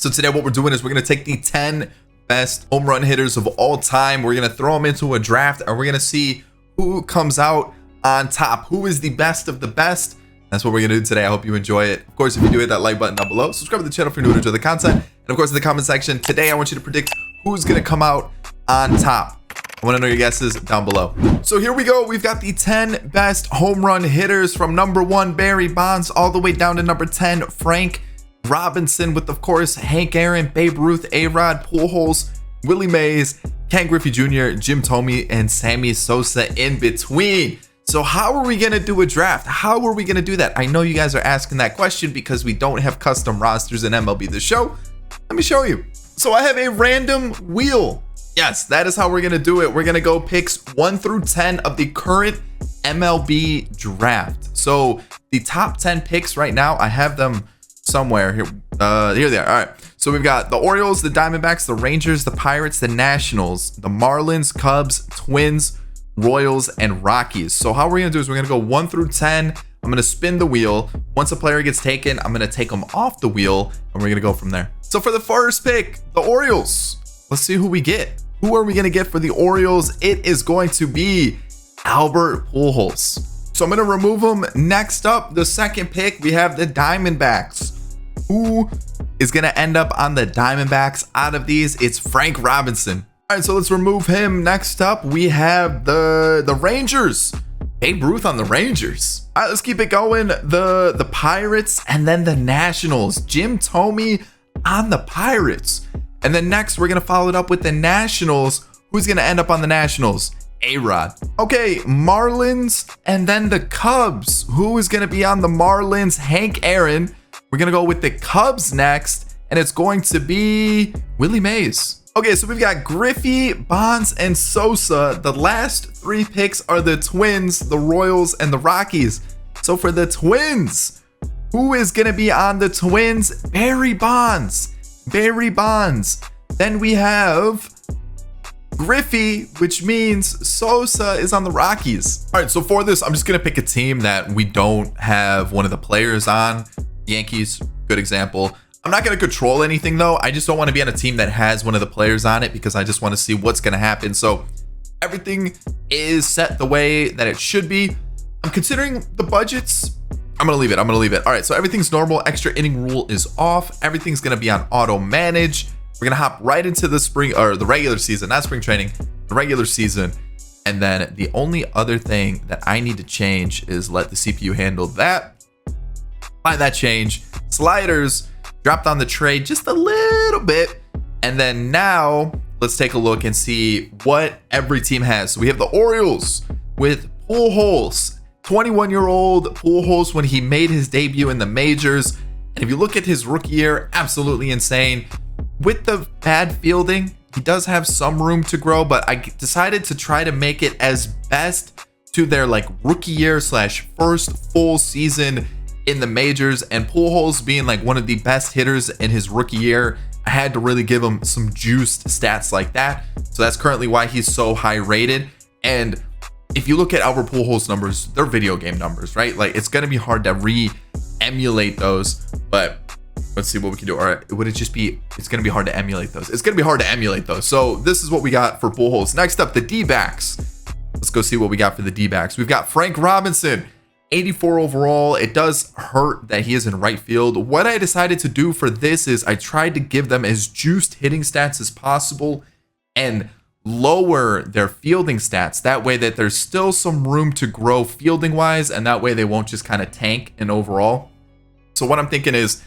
So today what we're doing is we're going to take the 10 best home run hitters of all time. We're going to throw them into a draft, and we're going to see who comes out on top, who is the best of the best. That's what we're gonna do today. I hope you enjoy it. Of course, if you do, hit that like button down below. Subscribe to the channel if you're new to enjoy the content. And of course, in the comment section today, I want you to predict who's gonna come out on top. I want to know your guesses down below. So here we go. We've got the 10 best home run hitters from number 1, Barry Bonds, all the way down to number 10, Frank Robinson, with, of course, Hank Aaron, Babe Ruth, A-Rod, Pujols, Willie Mays, Ken Griffey Jr., Jim Tome, and Sammy Sosa in between. So how are we going to do a draft? How are we going to do that? I know you guys are asking that question because we don't have custom rosters in MLB The Show. Let me show you. So I have a random wheel. Yes, that is how we're going to do it. We're going to go picks 1 through 10 of the current MLB draft. So the top 10 picks right now, I have them somewhere here. Here they are. All right. So we've got the Orioles, the Diamondbacks, the Rangers, the Pirates, the Nationals, the Marlins, Cubs, Twins, Royals, and Rockies. So how we're gonna do is we're gonna go 1 through 10. I'm gonna spin the wheel. Once a player gets taken, I'm gonna take them off the wheel, and we're gonna go from there. So for the first pick, the Orioles. Let's see who we get. Who are we gonna get for the Orioles? It is going to be Albert Pujols. So I'm gonna remove him. Next up, the second pick, we have the Diamondbacks. Who is gonna end up on the Diamondbacks out of these? It's Frank Robinson. All right, so let's remove him. Next up, we have the Rangers. Babe Ruth on the Rangers. All right, let's keep it going. The Pirates, and then the Nationals. Jim Tome on the Pirates. And then next, we're going to follow it up with the Nationals. Who's going to end up on the Nationals? A-Rod. Okay, Marlins, and then the Cubs. Who is going to be on the Marlins? Hank Aaron. We're going to go with the Cubs next, and it's going to be Willie Mays. Okay, so we've got Griffey, Bonds, and Sosa. The last 3 picks are the Twins, the Royals, and the Rockies. So for the Twins, who is going to be on the Twins? Barry Bonds. Barry Bonds. Then we have Griffey, which means Sosa is on the Rockies. All right, so for this, I'm just going to pick a team that we don't have one of the players on. Yankees, good example. I'm not going to control anything though. I just don't want to be on a team that has one of the players on it because I just want to see what's going to happen. So everything is set the way that it should be. I'm considering the budgets. I'm going to leave it. I'm going to leave it. All right. So everything's normal. Extra inning rule is off. Everything's going to be on auto manage. We're going to hop right into the spring or the regular season, not spring training, the regular season. And then the only other thing that I need to change is let the CPU handle that. Find that change. Sliders dropped on the trade just a little bit. And then now let's take a look and see what every team has. So we have the Orioles with Pujols, 21-year-old Pujols when he made his debut in the majors. And if you look at his rookie year, absolutely insane. With the bad fielding, he does have some room to grow, but I decided to try to make it as best to their like rookie year / first full season in the majors, and Pujols being like one of the best hitters in his rookie year, I had to really give him some juiced stats like that. So that's currently why he's so high rated. And if you look at Albert Pujols numbers, they're video game numbers, right? Like it's going to be hard to re-emulate those, but let's see what we can do. All right, would it just be, it's going to be hard to emulate those. It's going to be hard to emulate those. So this is what we got for Pujols. Next up, the D-backs. Let's go see what we got for the D-backs. We've got Frank Robinson, 84 overall. It does hurt that he is in right field. What I decided to do for this is I tried to give them as juiced hitting stats as possible and lower their fielding stats. That way that there's still some room to grow fielding wise, and that way they won't just kind of tank in overall. So what I'm thinking is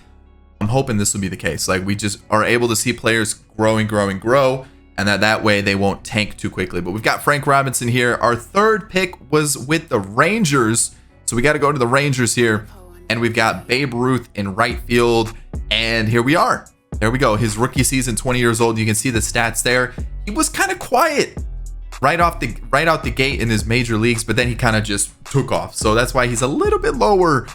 I'm hoping this will be the case. Like we just are able to see players grow, and that way they won't tank too quickly. But we've got Frank Robinson here. Our third pick was with the Rangers. So we got to go to the Rangers here, and we've got Babe Ruth in right field, and here we are. There we go. His rookie season, 20 years old. You can see the stats there. He was kind of quiet right out the gate in his major leagues, but then he kind of just took off. So that's why he's a little bit lower,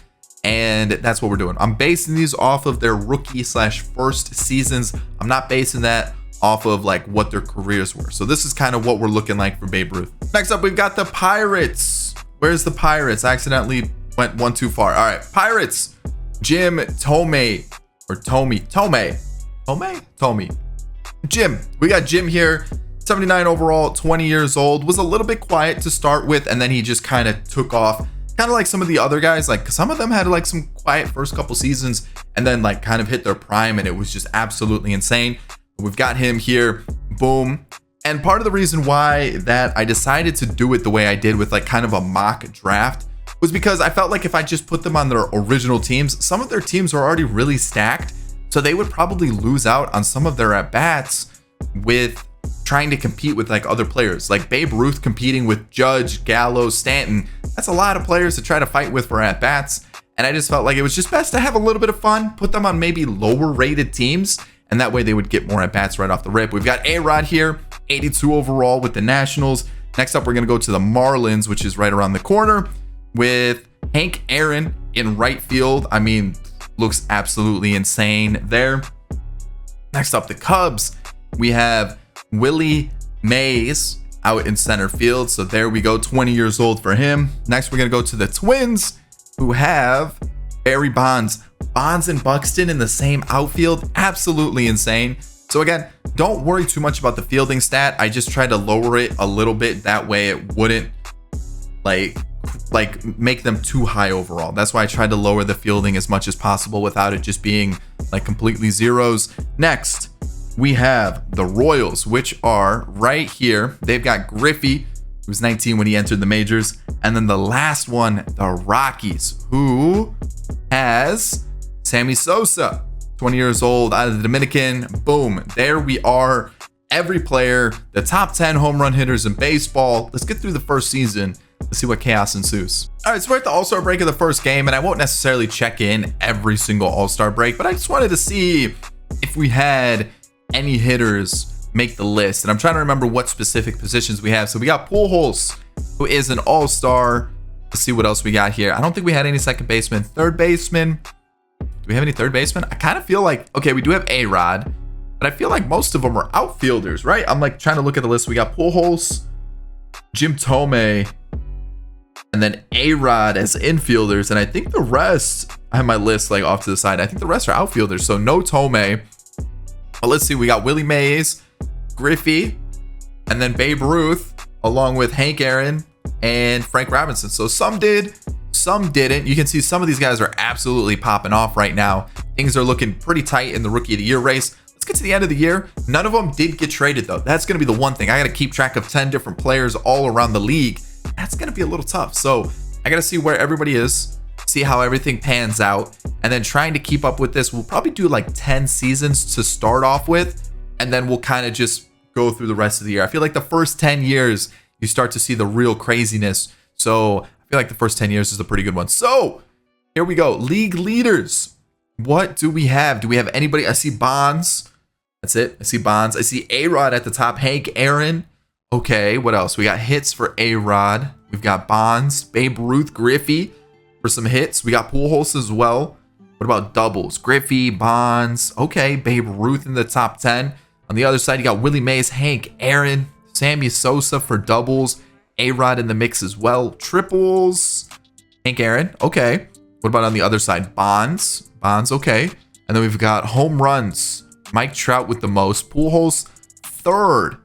and that's what we're doing. I'm basing these off of their rookie / first seasons. I'm not basing that off of like what their careers were. So this is kind of what we're looking like for Babe Ruth. Next up, we've got the Pirates. Where's the Pirates? I accidentally went one too far. All right, Pirates. Jim Tome, or Tome. Tome. Jim. We got Jim here. 79 overall, 20 years old. Was a little bit quiet to start with, and then he just kind of took off. Kind of like some of the other guys. Like some of them had like some quiet first couple seasons, and then like kind of hit their prime, and it was just absolutely insane. We've got him here. Boom. And part of the reason why that I decided to do it the way I did with like kind of a mock draft was because I felt like if I just put them on their original teams, some of their teams are already really stacked. So they would probably lose out on some of their at-bats with trying to compete with like other players. Like Babe Ruth competing with Judge, Gallo, Stanton. That's a lot of players to try to fight with for at-bats. And I just felt like it was just best to have a little bit of fun, put them on maybe lower rated teams, and that way they would get more at-bats right off the rip. We've got A-Rod here, 82 overall with the Nationals. Next up, we're going to go to the Marlins, which is right around the corner, with Hank Aaron in right field. I mean, looks absolutely insane there. Next up, the Cubs. We have Willie Mays out in center field. So there we go, 20 years old for him. Next, we're going to go to the Twins, who have Barry Bonds. Bonds and Buxton in the same outfield. Absolutely insane. So again, don't worry too much about the fielding stat. I just tried to lower it a little bit. That way it wouldn't like make them too high overall. That's why I tried to lower the fielding as much as possible without it just being like completely zeros. Next, we have the Royals, which are right here. They've got Griffey, who was 19 when he entered the majors. And then the last one, the Rockies, who has Sammy Sosa, 20 years old, out of the Dominican. Boom. There we are. Every player, the top 10 home run hitters in baseball. Let's get through the first season. Let's see what chaos ensues. All right, so we're at the All-Star break of the first game, and I won't necessarily check in every single All-Star break, but I just wanted to see if we had any hitters make the list. And I'm trying to remember what specific positions we have. So we got Pujols, who is an All-Star. Let's see what else we got here. I don't think we had any second baseman. Third baseman. Do we have any third baseman? I kind of feel like, okay, we do have A-Rod, but I feel like most of them are outfielders, right? I'm like trying to look at the list. We got Pujols, Jim Tome, and then A-Rod as infielders. And I think the rest, I have my list like off to the side. I think the rest are outfielders. So no Tome. But let's see. We got Willie Mays, Griffey, and then Babe Ruth, along with Hank Aaron and Frank Robinson. So some did, some didn't. You can see some of these guys are absolutely popping off right now. Things are looking pretty tight in the Rookie of the Year race. Let's get to the end of the year. None of them did get traded, though. That's going to be the one thing. I got to keep track of 10 different players all around the league. That's going to be a little tough. So I got to see where everybody is, see how everything pans out, and then trying to keep up with this. We'll probably do like 10 seasons to start off with, and then we'll kind of just go through the rest of the year. I feel like the first 10 years, you start to see the real craziness. So I feel like the first 10 years is a pretty good one. So here we go. League leaders. What do we have? Do we have anybody? I see Bonds. That's it. I see Bonds. I see A-Rod at the top. Hank Aaron. Okay, what else? We got hits for A-Rod. We've got Bonds, Babe Ruth, Griffey for some hits. We got Pujols as well. What about doubles? Griffey, Bonds. Okay, Babe Ruth in the top 10. On the other side, you got Willie Mays, Hank Aaron, Sammy Sosa for doubles. A-Rod in the mix as well. Triples, Hank Aaron. Okay. What about on the other side? Bonds. Bonds, okay. And then we've got home runs. Mike Trout with the most. Pujols, third.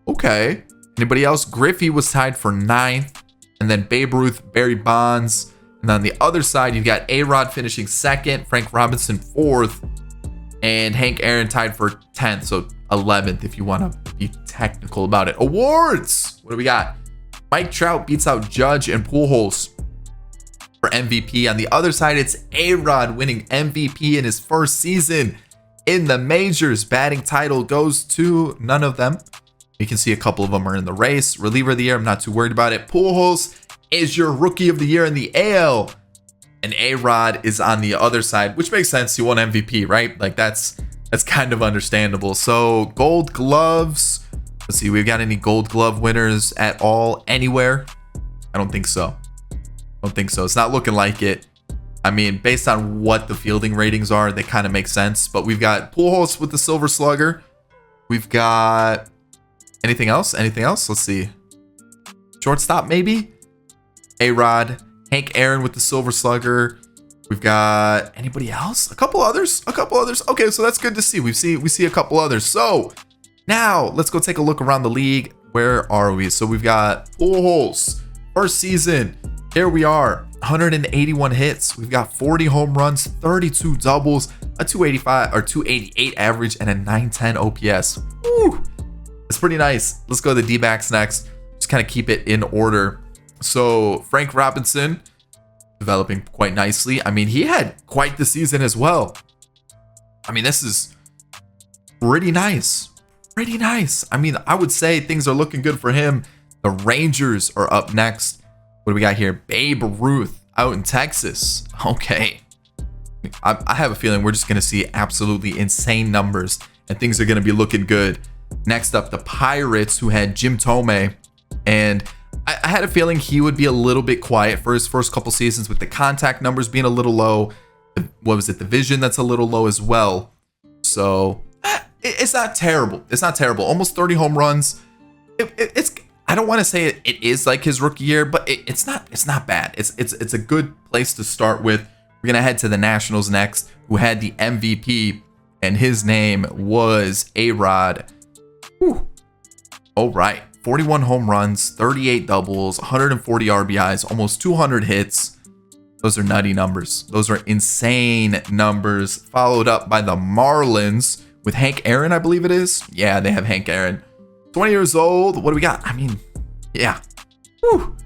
Okay. Anybody else? Griffey was tied for 9th. And then Babe Ruth, Barry Bonds. And on the other side, you've got A-Rod finishing 2nd. Frank Robinson 4th. And Hank Aaron tied for 10th. So 11th if you want to be technical about it. Awards! What do we got? Mike Trout beats out Judge and Pujols for MVP. On the other side, it's A-Rod winning MVP in his first season in the majors. Batting title goes to none of them. You can see a couple of them are in the race. Reliever of the year, I'm not too worried about it. Pujols is your Rookie of the Year in the AL. And A-Rod is on the other side, which makes sense. He won MVP, right? Like that's kind of understandable. So Gold Gloves. Let's see, we've got any Gold Glove winners at all anywhere? I don't think so. It's not looking like it. I mean, based on what the fielding ratings are, they kind of make sense. But we've got Pujols with the Silver Slugger. We've got anything else? Let's see. Shortstop, maybe? A-Rod. Hank Aaron with the Silver Slugger. We've got anybody else? A couple others. Okay, so that's good to see. We see a couple others. So now let's go take a look around the league. Where are we? So we've got Pujols, first season. Here we are, 181 hits. We've got 40 home runs, 32 doubles, a 285 or 288 average, and a 910 OPS. Woo! It's pretty nice. Let's go to the D-backs next. Just kind of keep it in order. So Frank Robinson, developing quite nicely. I mean, he had quite the season as well. I mean, this is pretty nice. Pretty nice. I mean, I would say things are looking good for him. The Rangers are up next. What do we got here? Babe Ruth out in Texas. Okay. I have a feeling we're just going to see absolutely insane numbers and things are going to be looking good. Next up, the Pirates, who had Jim Tome. And I had a feeling he would be a little bit quiet for his first couple seasons with the contact numbers being a little low. What was it? The vision that's a little low as well. So it's not terrible. It's not terrible. Almost 30 home runs. It's I don't want to say it is like his rookie year, but it's not bad. It's a good place to start with. We're gonna head to the Nationals next, who had the MVP, and his name was A-Rod. Whew. All right. 41 home runs, 38 doubles, 140 RBIs, almost 200 hits. Those are nutty numbers. Those are insane numbers. Followed up by the Marlins with Hank Aaron, I believe it is. Yeah, they have Hank Aaron. 20 years old. What do we got? I mean, yeah. Whew.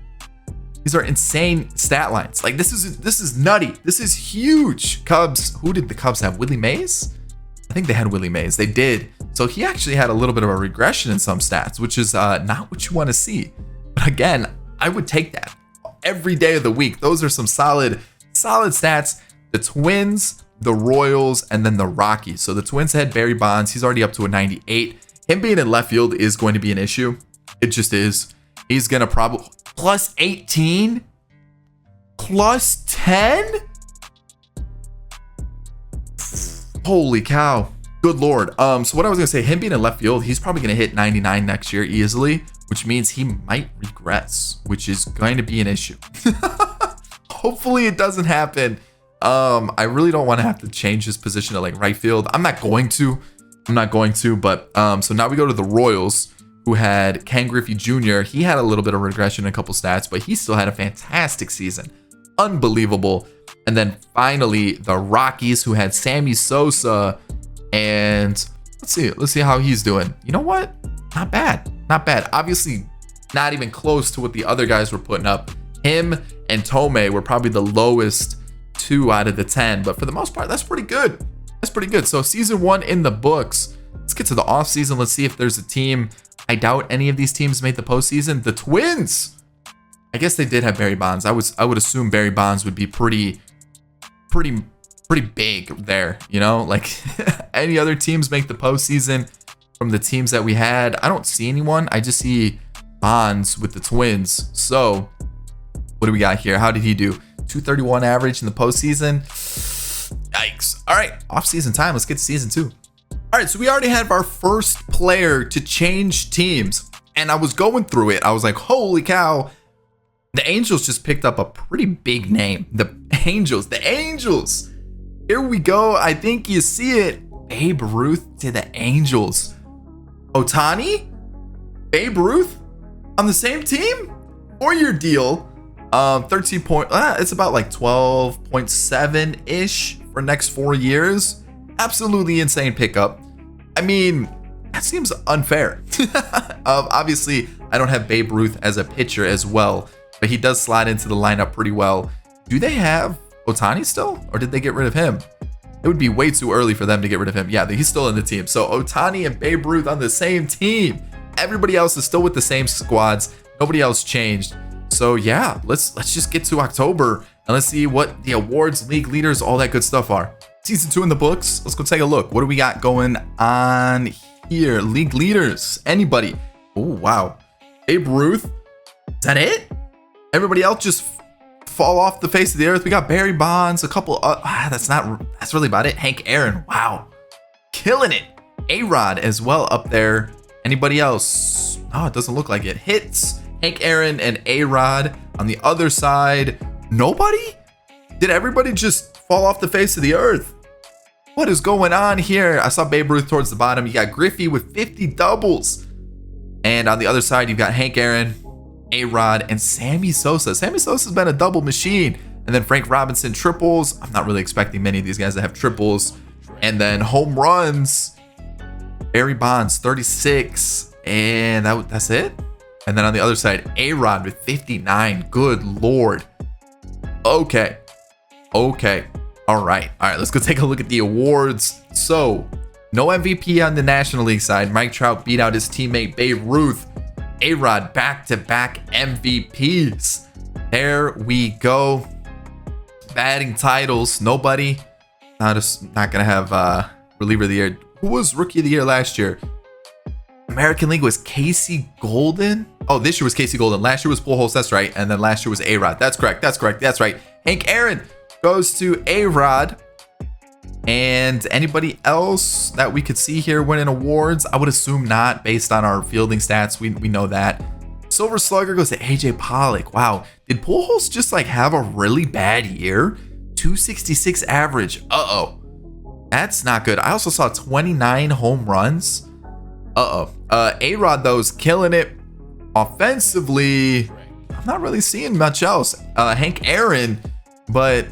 These are insane stat lines. Like this is nutty. This is huge. Cubs. Who did the Cubs have? Willie Mays? I think they had Willie Mays. They did. So he actually had a little bit of a regression in some stats, which is not what you want to see. But again, I would take that every day of the week. Those are some solid stats. The Twins, the Royals, and then the Rockies. So the Twins had Barry Bonds. He's already up to a 98. Him being in left field is going to be an issue. It just is. He's going to probably plus 18, plus 10. Holy cow. Good Lord. So what I was going to say, him being in left field, he's probably going to hit 99 next year easily, which means he might regress, which is going to be an issue. Hopefully it doesn't happen. I really don't want to have to change his position to like right field. I'm not going to, but so now we go to the Royals, who had Ken Griffey Jr. He had a little bit of regression in a couple stats, but he still had a fantastic season. Unbelievable. And then finally, the Rockies, who had Sammy Sosa. And let's see how he's doing. You know what? Not bad. Obviously, not even close to what the other guys were putting up. Him and Tome were probably the lowest 2 out of the 10. But for the most part, that's pretty good. So season 1 in the books. Let's get to the off season. Let's see if there's a team. I doubt any of these teams made the postseason. The Twins. I guess they did have Barry Bonds. I would assume Barry Bonds would be pretty big there, you know, like any other teams make the postseason from the teams that we had. I don't see anyone. I just see Bonds with the Twins. So what do we got here? How did he do? 231 average in the postseason. Yikes. All right, off season time. Let's get to season 2. All right, so we already have our first player to change teams, and I was going through it. I was like, holy cow. The Angels just picked up a pretty big name. The Angels. Here we go. I think you see it. Babe Ruth to the Angels. Ohtani? Babe Ruth on the same team? 4-year deal. 13 point. It's about like 12.7 ish for next 4 years. Absolutely insane pickup. I mean, that seems unfair. Obviously, I don't have Babe Ruth as a pitcher as well, but he does slide into the lineup pretty well. Do they have Ohtani still, or did they get rid of him? It would be way too early for them to get rid of him. Yeah, he's still in the team. So Ohtani and Babe Ruth on the same team. Everybody else is still with the same squads. Nobody else changed. So yeah, let's just get to October and let's see what the awards, league leaders, all that good stuff are. Season 2 in the books. Let's go take a look. What do we got going on here? League leaders. Anybody? Oh wow. Babe Ruth. Is that it? Everybody else just fall off the face of the earth. We got Barry Bonds, a couple. That's really about it. Hank Aaron. Wow, killing it. A-Rod as well up there. Anybody else? Oh, it doesn't look like it. Hits. Hank Aaron and A-Rod on the other side. Nobody. Did everybody just fall off the face of the earth? What is going on here? I saw Babe Ruth towards the bottom. You got Griffey with 50 doubles. And on the other side, you've got Hank Aaron, A-Rod, and Sammy Sosa. Sammy Sosa's been a double machine. And then Frank Robinson triples. I'm not really expecting many of these guys to have triples. And then home runs, Barry Bonds, 36. And that's it. And then on the other side, A-Rod with 59. Good Lord. Okay. All right, let's go take a look at the awards. So, no MVP on the National League side. Mike Trout beat out his teammate Babe Ruth. A-Rod back-to-back MVPs. There we go. Batting titles, nobody. Not gonna have reliever of the year. Who was rookie of the year last year? American League was Casey Golden. Oh, this year was Casey Golden. Last year was Pujols. That's right. And then last year was A-Rod. That's correct. That's right. Hank Aaron goes to A-Rod. And anybody else that we could see here winning awards? I would assume not, based on our fielding stats. We know that. Silver Slugger goes to AJ Pollock. Wow. Did Pujols just like have a really bad year? 266 average. That's not good. I also saw 29 home runs. A-Rod though is killing it offensively. I'm not really seeing much else. Hank Aaron, but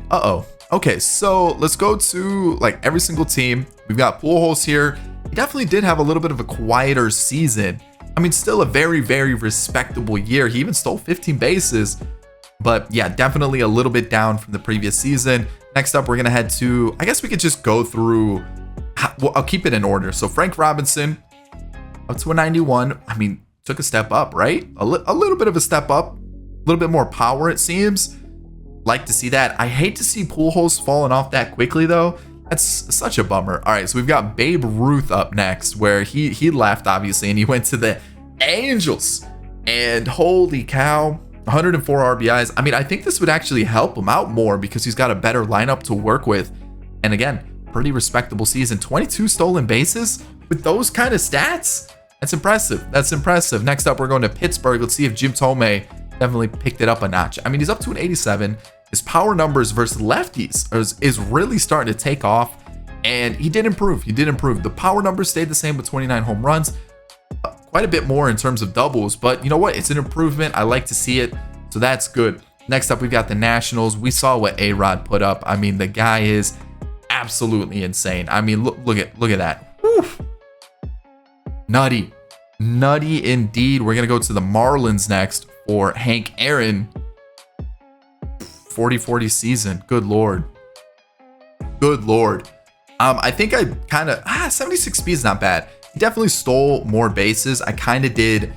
okay, so let's go to like every single team. We've got Pujols here. He definitely did have a little bit of a quieter season. I mean, still a very, very respectable year. He even stole 15 bases, but yeah, definitely a little bit down from the previous season. Next up, we're gonna head to, I guess we could just go through, well, I'll keep it in order. So Frank Robinson up to a 91. I mean, took a step up, right? A little bit of a step up, a little bit more power, it seems. Like to see that. I hate to see Pujols falling off that quickly though. That's such a bummer. All right, so we've got Babe Ruth up next, where he left obviously and he went to the Angels. And holy cow, 104 RBIs. I mean, I think this would actually help him out more because he's got a better lineup to work with. And again, pretty respectable season. 22 stolen bases with those kind of stats. That's impressive. Next up, we're going to Pittsburgh. Let's see if Jim Tome definitely picked it up a notch. I mean, he's up to an 87. His power numbers versus lefties is really starting to take off, and he did improve. The power numbers stayed the same with 29 home runs, quite a bit more in terms of doubles, but you know what? It's an improvement. I like to see it, so that's good. Next up, we've got the Nationals. We saw what A-Rod put up. I mean, the guy is absolutely insane. I mean, look at that. Whew. Nutty indeed. We're gonna go to the Marlins next for Hank Aaron. 40-40 season. Good lord. I think I kind of 76 speed is not bad. He definitely stole more bases. I kind of did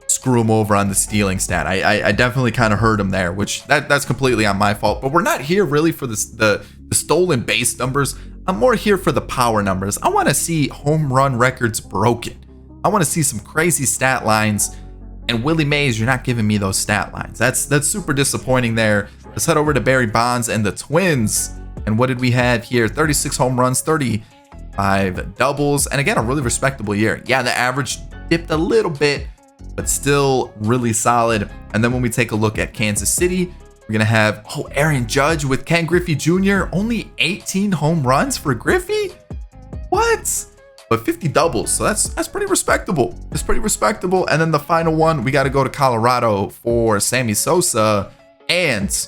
screw him over on the stealing stat. I definitely kind of hurt him there, which that's completely on my fault. But we're not here really for the stolen base numbers. I'm more here for the power numbers. I want to see home run records broken. I want to see some crazy stat lines. And Willie Mays, you're not giving me those stat lines. That's super disappointing there. Let's head over to Barry Bonds and the Twins. And what did we have here? 36 home runs, 35 doubles. And again, a really respectable year. Yeah, the average dipped a little bit, but still really solid. And then when we take a look at Kansas City, we're going to have, Aaron Judge with Ken Griffey Jr. Only 18 home runs for Griffey? What? But 50 doubles, so that's pretty respectable. It's pretty respectable. And then the final one, we got to go to Colorado for Sammy Sosa and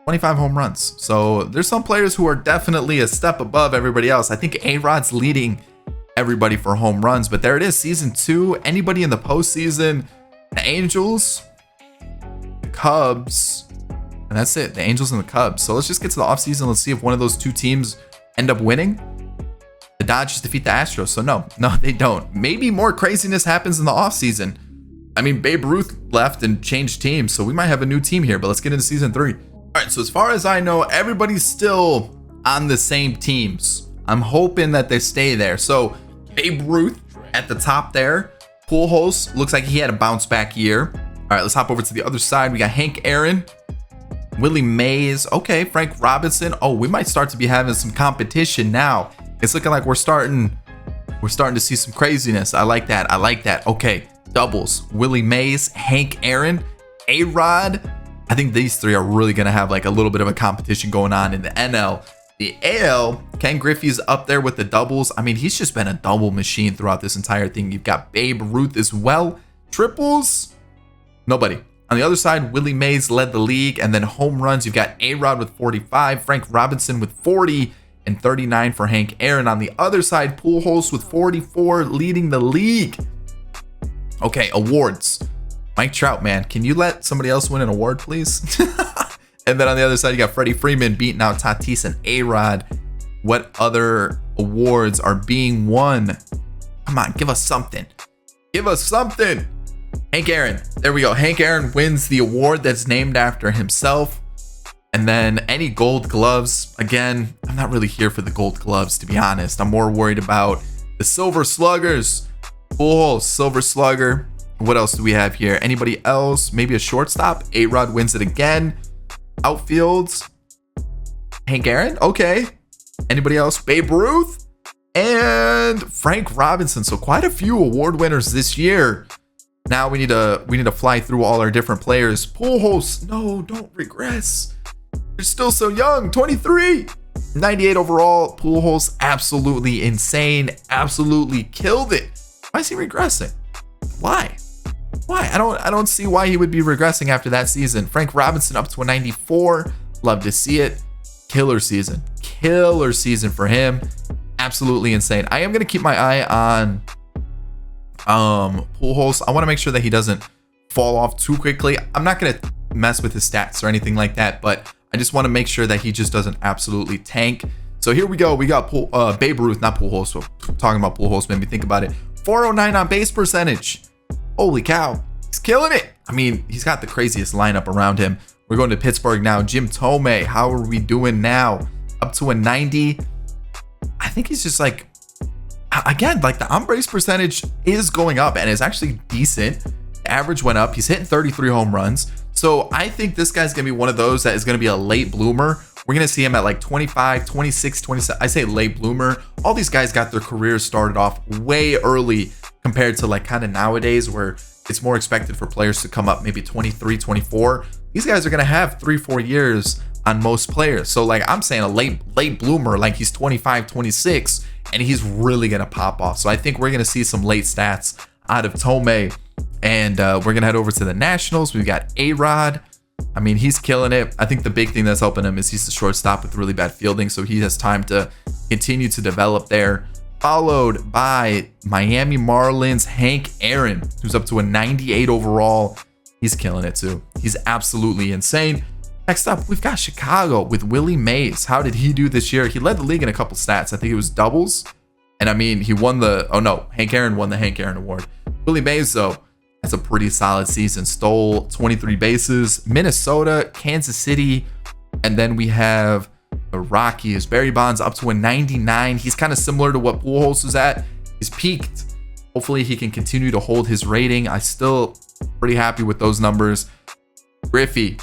25 home runs. So there's some players who are definitely a step above everybody else. I think A-Rod's leading everybody for home runs, but there it is, season 2. Anybody in the postseason? The Angels, the Cubs, and that's it. The Angels and the Cubs. So let's just get to the offseason. Let's see if one of those two teams end up winning. The Dodgers defeat the Astros. So no, they don't. Maybe more craziness happens in the offseason. I mean, Babe Ruth left and changed teams, so we might have a new team here, but let's get into season 3. All right, so as far as I know, everybody's still on the same teams. I'm hoping that they stay there. So Babe Ruth at the top there. Pujols looks like he had a bounce back year. All right, let's hop over to the other side. We got Hank Aaron, Willie Mays. Okay, Frank Robinson. Oh, we might start to be having some competition now. It's looking like we're starting to see some craziness. I like that. Okay, doubles. Willie Mays, Hank Aaron, A-Rod, I think these three are really going to have like a little bit of a competition going on in the NL. The AL, Ken Griffey's up there with the doubles. I mean, he's just been a double machine throughout this entire thing. You've got Babe Ruth as well. Triples, nobody. On the other side, Willie Mays led the league. And then home runs, you've got A-Rod with 45, Frank Robinson with 40, and 39 for Hank Aaron. On the other side, Pujols with 44, leading the league. Okay, awards. Mike Trout, man, can you let somebody else win an award, please? And then on the other side, you got Freddie Freeman beating out Tatis and A-Rod. What other awards are being won? Come on, give us something. Give us something. Hank Aaron. There we go. Hank Aaron wins the award that's named after himself. And then any gold gloves. Again, I'm not really here for the gold gloves, to be honest. I'm more worried about the silver sluggers. Pujols, silver slugger. What else do we have here? Anybody else? Maybe a shortstop. A-Rod wins it again. Outfields, Hank Aaron. Okay. Anybody else? Babe Ruth and Frank Robinson. So quite a few award winners this year. Now we need to fly through all our different players. Pujols, no, don't regress. You're still so young. 23, 98 overall. Pujols, absolutely insane. Absolutely killed it. Why is he regressing? Why? I don't see why he would be regressing after that season. Frank Robinson up to a 94. Love to see it. Killer season for him. Absolutely insane. I am going to keep my eye on Pujols. I want to make sure that he doesn't fall off too quickly. I'm not going to mess with his stats or anything like that, but I just want to make sure that he just doesn't absolutely tank. So here we go. We got Babe Ruth, not Pujols. So talking about Pujols made me think about it. 409 on base percentage. Holy cow, he's killing it. I mean, he's got the craziest lineup around him. We're going to Pittsburgh now. Jim Tome, how are we doing now? Up to a 90. I think he's just like, again, like the on-base percentage is going up and is actually decent. The average went up. He's hitting 33 home runs. So I think this guy's going to be one of those that is going to be a late bloomer. We're going to see him at like 25, 26, 27. I say late bloomer. All these guys got their careers started off way early compared to like kind of nowadays where it's more expected for players to come up maybe 23, 24. These guys are going to have 3-4 years on most players. So like I'm saying a late bloomer, like he's 25, 26, and he's really going to pop off. So I think we're going to see some late stats out of Tome. And we're going to head over to the Nationals. We've got A-Rod. I mean, he's killing it. I think the big thing that's helping him is he's the shortstop with really bad fielding. So he has time to continue to develop there. Followed by Miami Marlins Hank Aaron, who's up to a 98 overall. He's killing it too. He's absolutely insane. Next up, we've got Chicago with Willie Mays. How did he do this year? He led the league in a couple stats. I think it was doubles. And I mean, he won Hank Aaron won the Hank Aaron award. Willie Mays, though, that's a pretty solid season. Stole 23 bases. Minnesota, Kansas City, and then we have the Rockies. Barry Bonds up to a 99. He's kind of similar to what Pujols was at. He's peaked. Hopefully he can continue to hold his rating. I still pretty happy with those numbers. Griffey,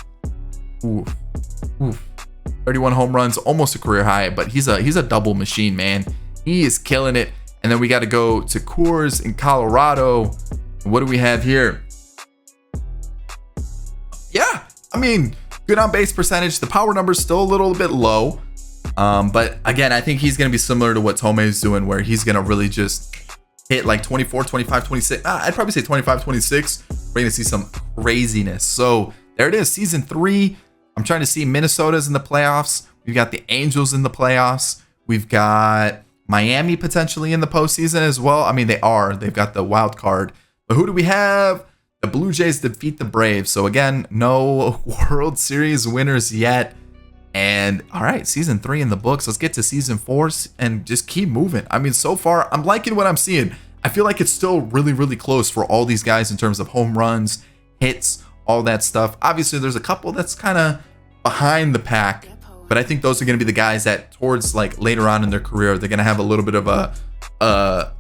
31 home runs, almost a career high, but he's a double machine, man. He is killing it. And then we got to go to Coors in Colorado. What do we have here? Yeah, I mean, good on base percentage. The power number is still a little bit low. But again, I think he's going to be similar to what Tome is doing, where he's going to really just hit like 24, 25, 26. I'd probably say 25, 26. We're going to see some craziness. So there it is, season 3. I'm trying to see Minnesota's in the playoffs. We've got the Angels in the playoffs. We've got Miami potentially in the postseason as well. I mean, they've got the wild card. But who do we have? The Blue Jays defeat the Braves. So again, no World Series winners yet. And all right, season 3 in the books. Let's get to season 4 and just keep moving. I mean, so far, I'm liking what I'm seeing. I feel like it's still really, really close for all these guys in terms of home runs, hits, all that stuff. Obviously, there's a couple that's kind of behind the pack, but I think those are going to be the guys that towards like later on in their career, they're going to have a little bit of a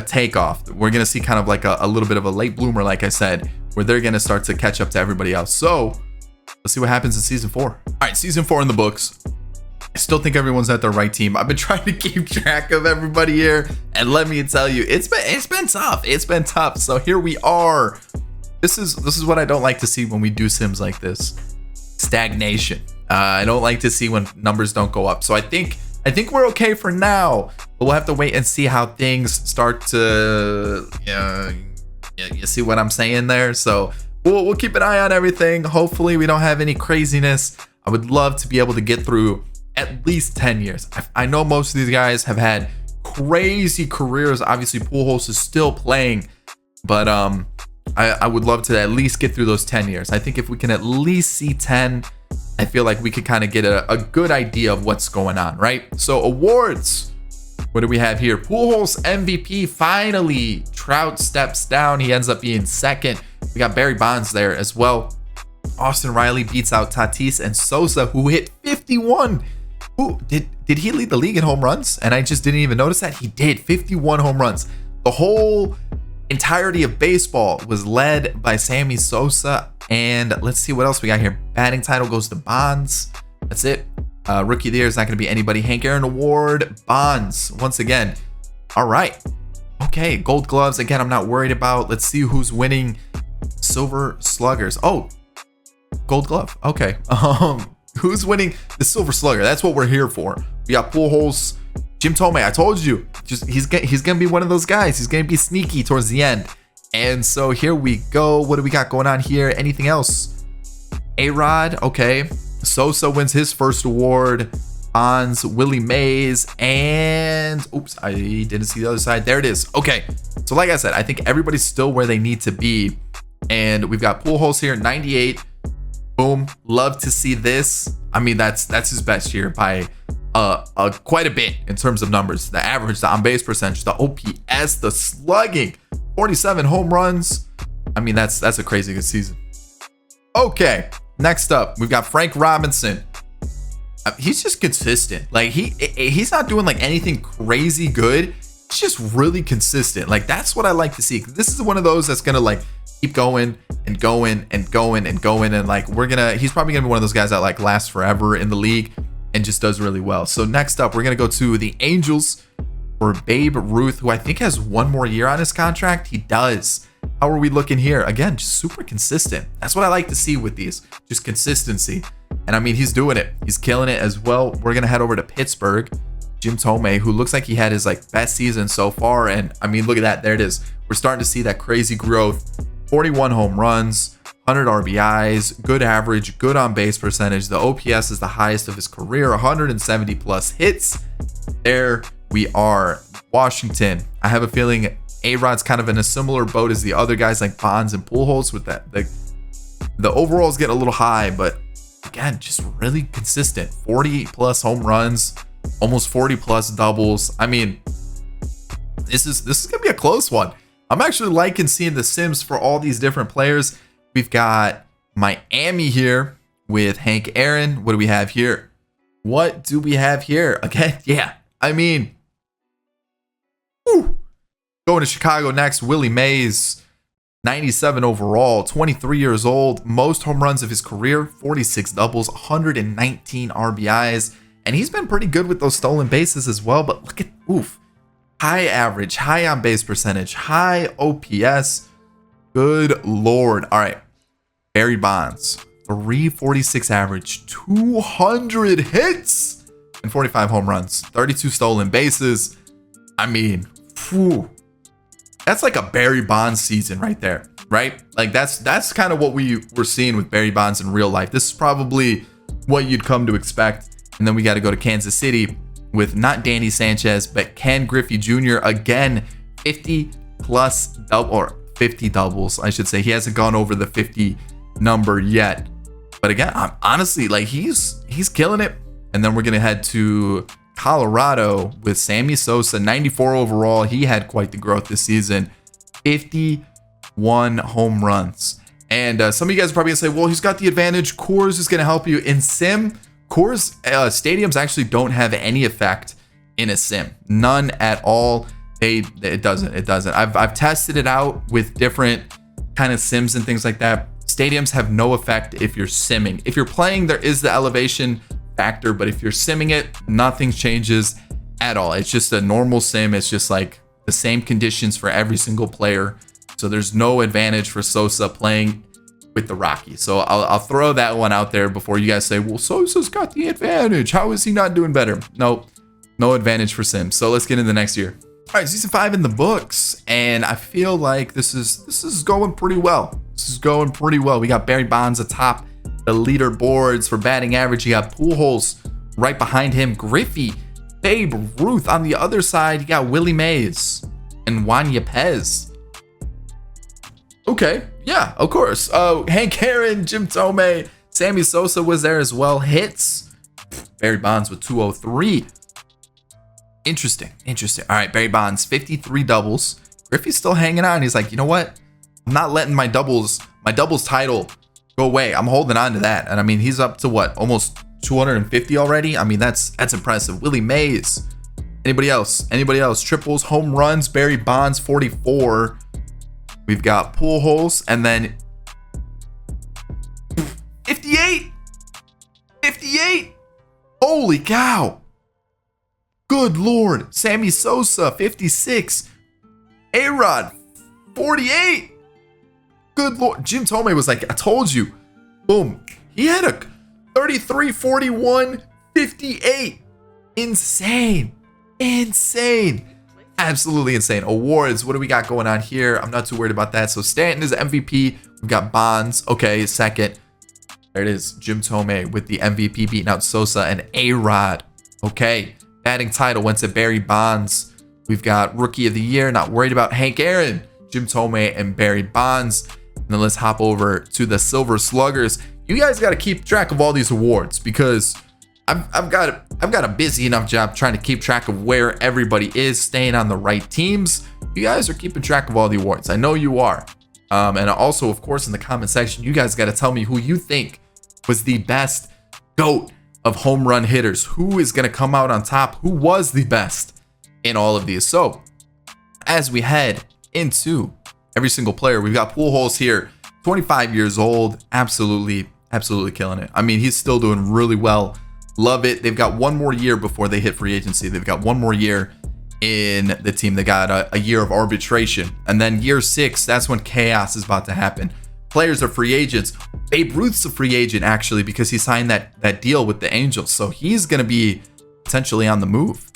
takeoff. We're going to see kind of like a little bit of a late bloomer, like I said, where they're going to start to catch up to everybody else. So let's see what happens in season 4. All right, season 4 in the books. I still think everyone's at the right team. I've been trying to keep track of everybody here, and let me tell you, it's been tough. It's been tough. So here we are. This is what I don't like to see when we do sims like this. stagnation. I don't like to see when numbers don't go up. So I think we're okay for now, but we'll have to wait and see how things start to, you see what I'm saying there? So we'll keep an eye on everything. Hopefully we don't have any craziness. I would love to be able to get through at least 10 years. I know most of these guys have had crazy careers. Obviously Pujols is still playing, but I would love to at least get through those 10 years. I think if we can at least see 10, I feel like we could kind of get a good idea of what's going on, right? So awards, what do we have here? Pujols MVP, finally. Trout steps down. He ends up being second. We got Barry Bonds there as well. Austin Riley beats out Tatis and Sosa, who hit 51. Who did he lead the league in home runs? And I just didn't even notice that. He did 51 home runs. The whole entirety of baseball was led by Sammy Sosa. And let's see what else we got here. Batting title goes to Bonds. That's it. Rookie of the year is not going to be anybody. Hank Aaron Award, Bonds once again. All right. Okay, Gold Gloves again. I'm not worried about. Let's see who's winning. Silver Sluggers. Oh, Gold Glove. Okay. Who's winning the Silver Slugger? That's what we're here for. We got Pujols, Jim Tome. I told you, just he's gonna be one of those guys. He's gonna be sneaky towards the end. And so here we go. What do we got going on here? Anything else? A-Rod. Okay. Sosa wins his first award. Bonds, Willie Mays, and oops, I didn't see the other side. There it is. Okay. So like I said, I think everybody's still where they need to be. And we've got Pujols here, 98. Boom. Love to see this. I mean, that's his best year by quite a bit in terms of numbers. The average, the on-base percentage, the OPS, the slugging, 47 home runs. I mean, that's a crazy good season. Okay, next up, we've got Frank Robinson. He's just consistent. Like he's not doing like anything crazy good. He's just really consistent. Like that's what I like to see. This is one of those that's gonna like keep going and going and going and going, and like he's probably gonna be one of those guys that like lasts forever in the league and just does really well. So next up, we're gonna go to the Angels for Babe Ruth, who I think has one more year on his contract. He does. How are we looking here? Again, just super consistent. That's what I like to see with these, just consistency. And I mean, he's doing it. He's killing it as well. We're gonna head over to Pittsburgh. Jim Tome, who looks like he had his like best season so far. And I mean, look at that. There it is. We're starting to see that crazy growth. 41 home runs, 100 RBIs, good average, good on base percentage. The OPS is the highest of his career, 170 plus hits. There we are. Washington. I have a feeling A-Rod's kind of in a similar boat as the other guys like Bonds and Pujols with that. The overalls get a little high, but again, just really consistent. 40 plus home runs, almost 40 plus doubles. I mean, this is gonna be a close one. I'm actually liking seeing the Sims for all these different players. We've got Miami here with Hank Aaron. What do we have here? What do we have here? Again, yeah. I mean, whew. Going to Chicago next, Willie Mays, 97 overall, 23 years old, most home runs of his career, 46 doubles, 119 RBIs, and he's been pretty good with those stolen bases as well. But look at, oof, high average, high on base percentage, high OPS. Good Lord. All right, Barry Bonds, 346 average, 200 hits, and 45 home runs, 32 stolen bases. I mean, whew. That's like a Barry Bonds season right there, right? Like that's kind of what we were seeing with Barry Bonds in real life. This is probably what you'd come to expect. And then we got to go to Kansas City with not Danny Sanchez, but Ken Griffey Jr. Again, 50 plus or 50 doubles, I should say. He hasn't gone over the 50 number yet. But again, I'm honestly like he's killing it. And then we're going to head to Colorado with Sammy Sosa, 94 overall. He had quite the growth this season, 51 home runs. And some of you guys are probably gonna say, well, he's got the advantage. Coors is gonna help you in sim. Coors stadiums actually don't have any effect in a sim, none at all. It doesn't. I've tested it out with different kind of sims and things like that. Stadiums have no effect if you're simming. If you're playing, there is the elevation factor, but if you're simming it, nothing changes at all. It's just a normal sim. It's just like the same conditions for every single player. So there's no advantage for Sosa playing with the Rockies. So I'll throw that one out there before you guys say, well, Sosa's got the advantage. How is he not doing better? No advantage for Sims. So let's get into the next year. All right, season 5 in the books, and I feel like this is going pretty well. This is going pretty well. We got Barry Bonds atop the leaderboards for batting average. You got Pujols right behind him, Griffey, Babe Ruth on the other side. You got Willie Mays and Juan Yepez. Okay, yeah, of course. Hank Aaron, Jim Tome, Sammy Sosa was there as well. Hits, Barry Bonds with 203. Interesting. All right, Barry Bonds, 53 doubles. Griffey's still hanging on. He's like, you know what? I'm not letting my doubles title go away. I'm holding on to that. And I mean, he's up to what? Almost 250 already. I mean, that's impressive. Willie Mays. Anybody else? Triples, home runs. Barry Bonds, 44. We've got Pujols, and then 58. Holy cow. Good Lord. Sammy Sosa, 56. A-Rod, 48. Good Lord. Jim Tome was like, I told you. Boom. He had a 33, 41, 58. Insane. Absolutely insane. Awards. What do we got going on here? I'm not too worried about that. So Stanton is MVP. We've got Bonds. Okay, second. There it is. Jim Tome with the MVP beating out Sosa and A-Rod. Okay. Batting title went to Barry Bonds. We've got Rookie of the Year. Not worried about Hank Aaron, Jim Tome, and Barry Bonds. And then let's hop over to the Silver Sluggers. You guys got to keep track of all these awards because I've got a busy enough job trying to keep track of where everybody is, staying on the right teams. You guys are keeping track of all the awards. I know you are. And also, of course, in the comment section, you guys got to tell me who you think was the best GOAT of home run hitters. Who is going to come out on top? Who was the best in all of these? So as we head into every single player, we've got Pujols here, 25 years old, absolutely killing it. I mean, he's still doing really well. Love it. They've got one more year before they hit free agency. They've got one more year in the team. They got a year of arbitration, and then year 6, that's when chaos is about to happen. Players are free agents. Babe Ruth's a free agent actually because he signed that deal with the Angels, so he's going to be potentially on the move.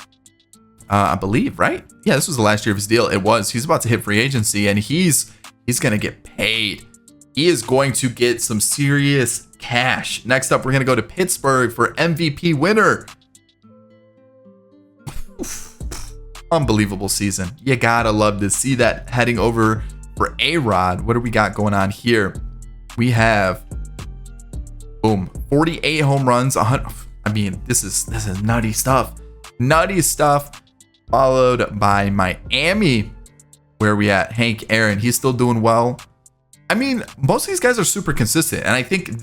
I believe, right? Yeah, this was the last year of his deal. It was. He's about to hit free agency, and he's going to get paid. He is going to get some serious cash. Next up, we're going to go to Pittsburgh for MVP winner. Unbelievable season. You gotta love to see that. Heading over for A-Rod. What do we got going on here? We have, boom, 48 home runs. 100. I mean, this is nutty stuff. Followed by Miami. Where are we at? Hank Aaron. He's still doing well. I mean, most of these guys are super consistent, and I think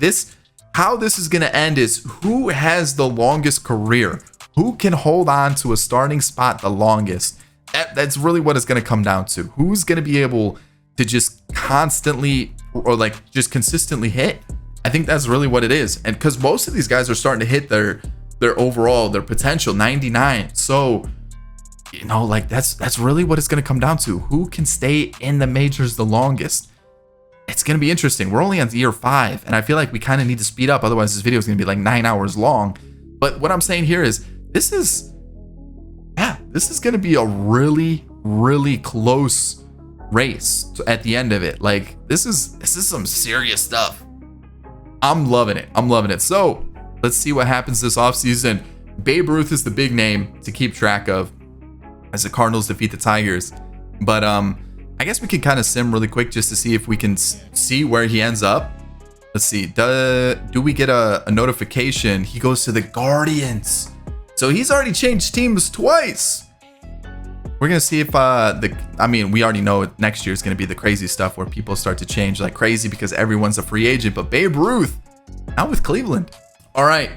how this is going to end is who has the longest career, who can hold on to a starting spot the longest. That's really what it's going to come down to. Who's going to be able to just constantly or like just consistently hit? I think that's really what it is, and because most of these guys are starting to hit their potential 99. So you know, like that's really what it's going to come down to. Who can stay in the majors the longest? It's going to be interesting. We're only on year 5, and I feel like we kind of need to speed up. Otherwise, this video is going to be like 9 hours long. But what I'm saying here is this is going to be a really, really close race at the end of it. Like this is some serious stuff. I'm loving it. So let's see what happens this offseason. Babe Ruth is the big name to keep track of as the Cardinals defeat the Tigers. But I guess we can kind of sim really quick just to see if we can see where he ends up. Let's see. Do we get a notification? He goes to the Guardians. So he's already changed teams twice. We're going to see if we already know next year is going to be the crazy stuff where people start to change like crazy because everyone's a free agent. But Babe Ruth, now with Cleveland. All right.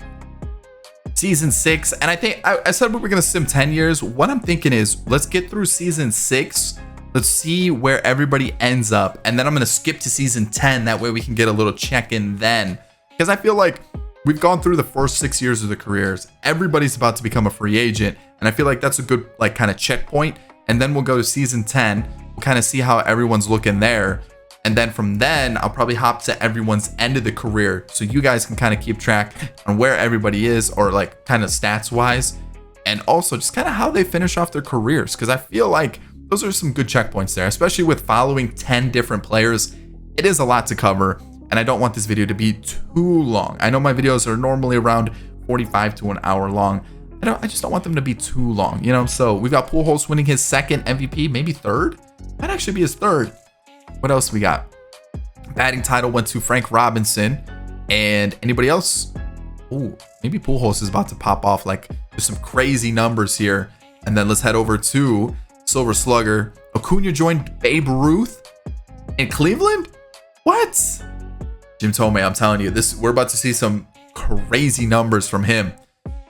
Season 6. And I think I said we were going to sim 10 years. What I'm thinking is let's get through season 6. Let's see where everybody ends up. And then I'm going to skip to season 10. That way we can get a little check-in then. Because I feel like we've gone through the first 6 years of the careers. Everybody's about to become a free agent. And I feel like that's a good like kind of checkpoint. And then we'll go to season 10. We'll kind of see how everyone's looking there. And then from then, I'll probably hop to everyone's end of the career. So you guys can kind of keep track on where everybody is, or like kind of stats wise. And also just kind of how they finish off their careers. Because I feel like those are some good checkpoints there, especially with following 10 different players. It is a lot to cover. And I don't want this video to be too long. I know my videos are normally around 45 to an hour long. I just don't want them to be too long, you know? So we've got Pujols winning his second MVP, maybe third. Might actually be his third. What else we got? Batting title went to Frank Robinson. And anybody else? Ooh, maybe Pujols is about to pop off. Like, there's some crazy numbers here. And then let's head over to Silver Slugger. Acuna joined Babe Ruth in Cleveland? What? Jim Tome, I'm telling you, we're about to see some crazy numbers from him.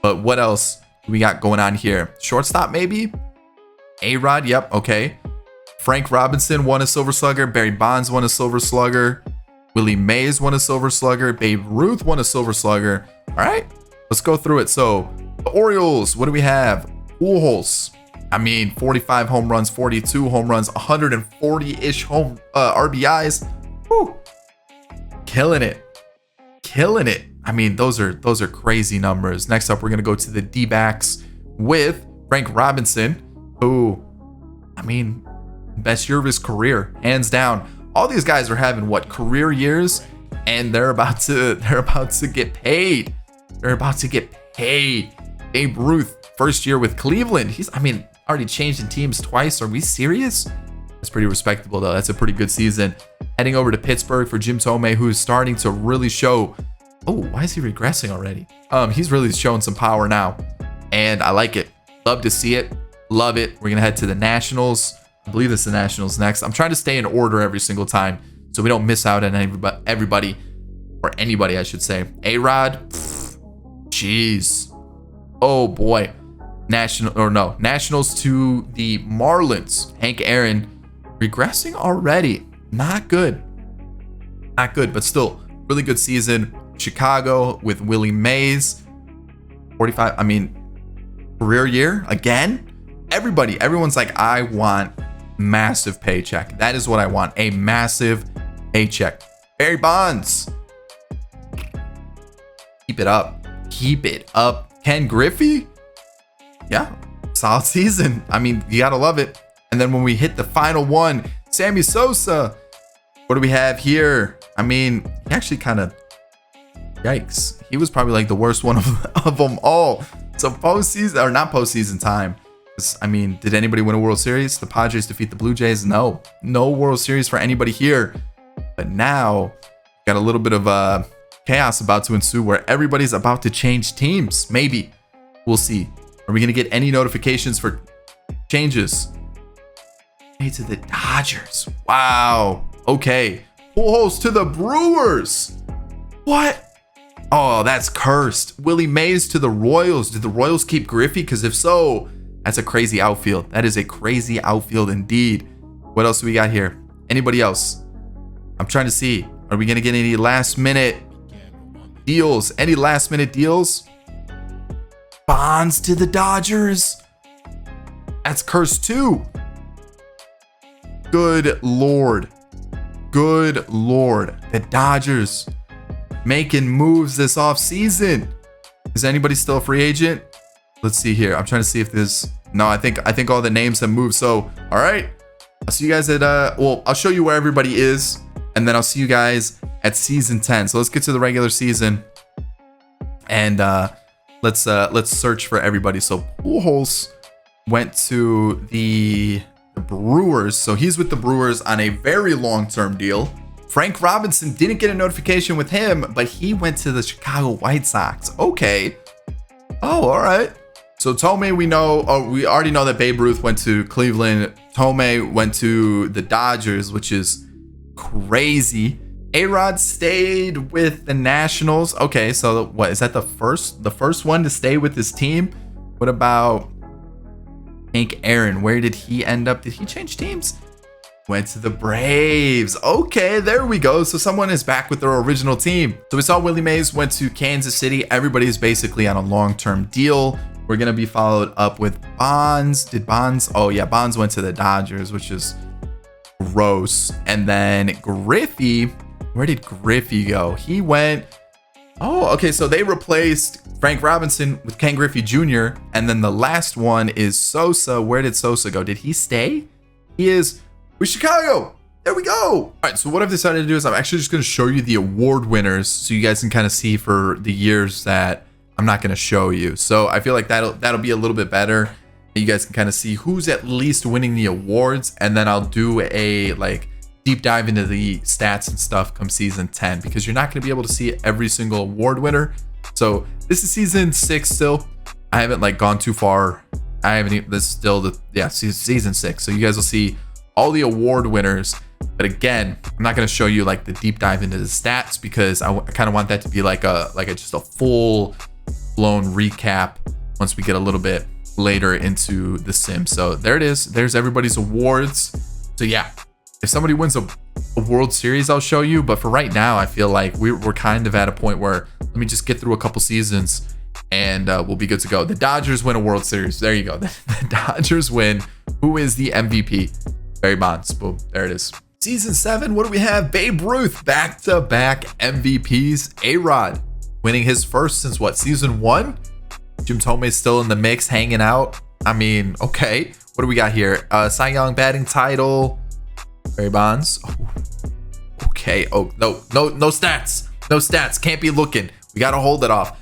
But what else do we got going on here? Shortstop, maybe? A-Rod, yep, okay. Frank Robinson won a Silver Slugger. Barry Bonds won a Silver Slugger. Willie Mays won a Silver Slugger. Babe Ruth won a Silver Slugger. All right, let's go through it. So the Orioles, what do we have? Pujols. I mean, 45 home runs, 42 home runs, 140-ish RBIs. Woo. Killing it. Killing it. I mean, those are crazy numbers. Next up, we're going to go to the D-backs with Frank Robinson, who, I mean, best year of his career, hands down. All these guys are having what, career years, and they're about to get paid. They're about to get paid. Babe Ruth, first year with Cleveland. He's, I mean, already changed in teams twice. Are we serious? That's pretty respectable, though. That's a pretty good season. Heading over to Pittsburgh for Jim Tome, who's starting to really show. Oh, why is he regressing already? He's really showing some power now, and I like it. Love to see it. Love it. We're gonna head to the Nationals. I believe it's the Nationals next. I'm trying to stay in order every single time so we don't miss out on everybody, or anybody, I should say. A-Rod, jeez. Oh boy. Nationals to the Marlins. Hank Aaron regressing already. Not good. Not good, but still really good season. Chicago with Willie Mays. 45, I mean, career year again. Everyone's like, I want massive paycheck. That is what I want, a massive paycheck. Barry Bonds. Keep it up. Keep it up. Ken Griffey. Yeah, solid season. I mean, you gotta love it. And then when we hit the final one, Sammy Sosa. What do we have here? I mean, he actually kind of, yikes. He was probably like the worst one of them all. So postseason, or not postseason time. I mean, did anybody win a World Series? The Padres defeat the Blue Jays? No. No World Series for anybody here. But now, got a little bit of chaos about to ensue where everybody's about to change teams. Maybe. We'll see. Are we going to get any notifications for changes? Hey, to the Dodgers. Wow. Okay. Pujols to the Brewers. What? Oh, that's cursed. Willie Mays to the Royals. Did the Royals keep Griffey? Because if so, that's a crazy outfield. That is a crazy outfield indeed. What else do we got here? Anybody else? I'm trying to see. Are we going to get any last minute deals? Any last minute deals? Bonds to the Dodgers. That's cursed too. Good Lord. Good Lord. The Dodgers making moves this offseason. Is anybody still a free agent? Let's see here. I'm trying to see if there's... No, I think all the names have moved. So, all right. I'll see you guys at... Well, I'll show you where everybody is. And then I'll see you guys at season 10. So let's get to the regular season. And let's search for everybody. So Pujols went to the Brewers. So he's with the Brewers on a very long-term deal. Frank Robinson didn't get a notification with him, but he went to the Chicago White Sox. Okay. Oh, all right. So Tome, we already know that Babe Ruth went to Cleveland. Tome went to the Dodgers, which is crazy. A-Rod stayed with the Nationals. Okay, so what is that, the first one to stay with his team? What about Hank Aaron? Where did he end up? Did he change teams? Went to the Braves. Okay, there we go. So someone is back with their original team. So we saw Willie Mays went to Kansas City. Everybody's basically on a long-term deal. We're going to be followed up with Bonds. Did Bonds? Oh yeah, Bonds went to the Dodgers, which is gross. And then Griffey, where did Griffey go? He went, oh, okay, so they replaced Frank Robinson with Ken Griffey Jr. And then the last one is Sosa. Where did Sosa go? Did he stay? He is with Chicago. There we go. All right, so what I've decided to do is I'm actually just going to show you the award winners so you guys can kind of see for the years that I'm not going to show you. So I feel like that'll be a little bit better. You guys can kind of see who's at least winning the awards, and then I'll do a like deep dive into the stats and stuff come season 10, because you're not going to be able to see every single award winner. So this is season 6 still. I haven't like gone too far. I haven't even, this is still season 6. So you guys will see all the award winners. But again, I'm not going to show you like the deep dive into the stats, because I kind of want that to be like a just a full blown recap once we get a little bit later into the sim. So there it is. There's everybody's awards. So yeah, if somebody wins a World Series, I'll show you. But for right now, I feel like we're kind of at a point where let me just get through a couple seasons and we'll be good to go. The Dodgers win a World Series. There you go. The Dodgers win. Who is the MVP? Barry Bonds. Boom. There it is. Season 7, what do we have? Babe Ruth, back-to-back MVPs. A-Rod winning his first since what, season 1? Jim Tome is still in the mix, hanging out. I mean, okay. What do we got here? Cy Young batting title. Barry Bonds. Oh, okay. Oh, no stats. No stats. Can't be looking. We got to hold it off.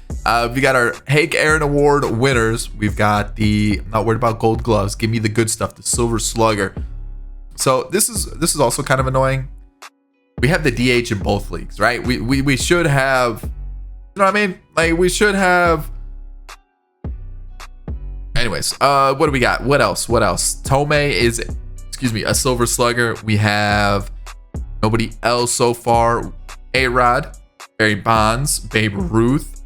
We got our Hank Aaron Award winners. We've got the, I'm not worried about gold gloves. Give me the good stuff. The Silver Slugger. So this is also kind of annoying. We have the DH in both leagues, right? We should have, you know what I mean? Like we should have. Anyways, what do we got? What else? Tome is, excuse me, a Silver Slugger. We have nobody else so far. A-Rod, Barry Bonds, Babe Ruth,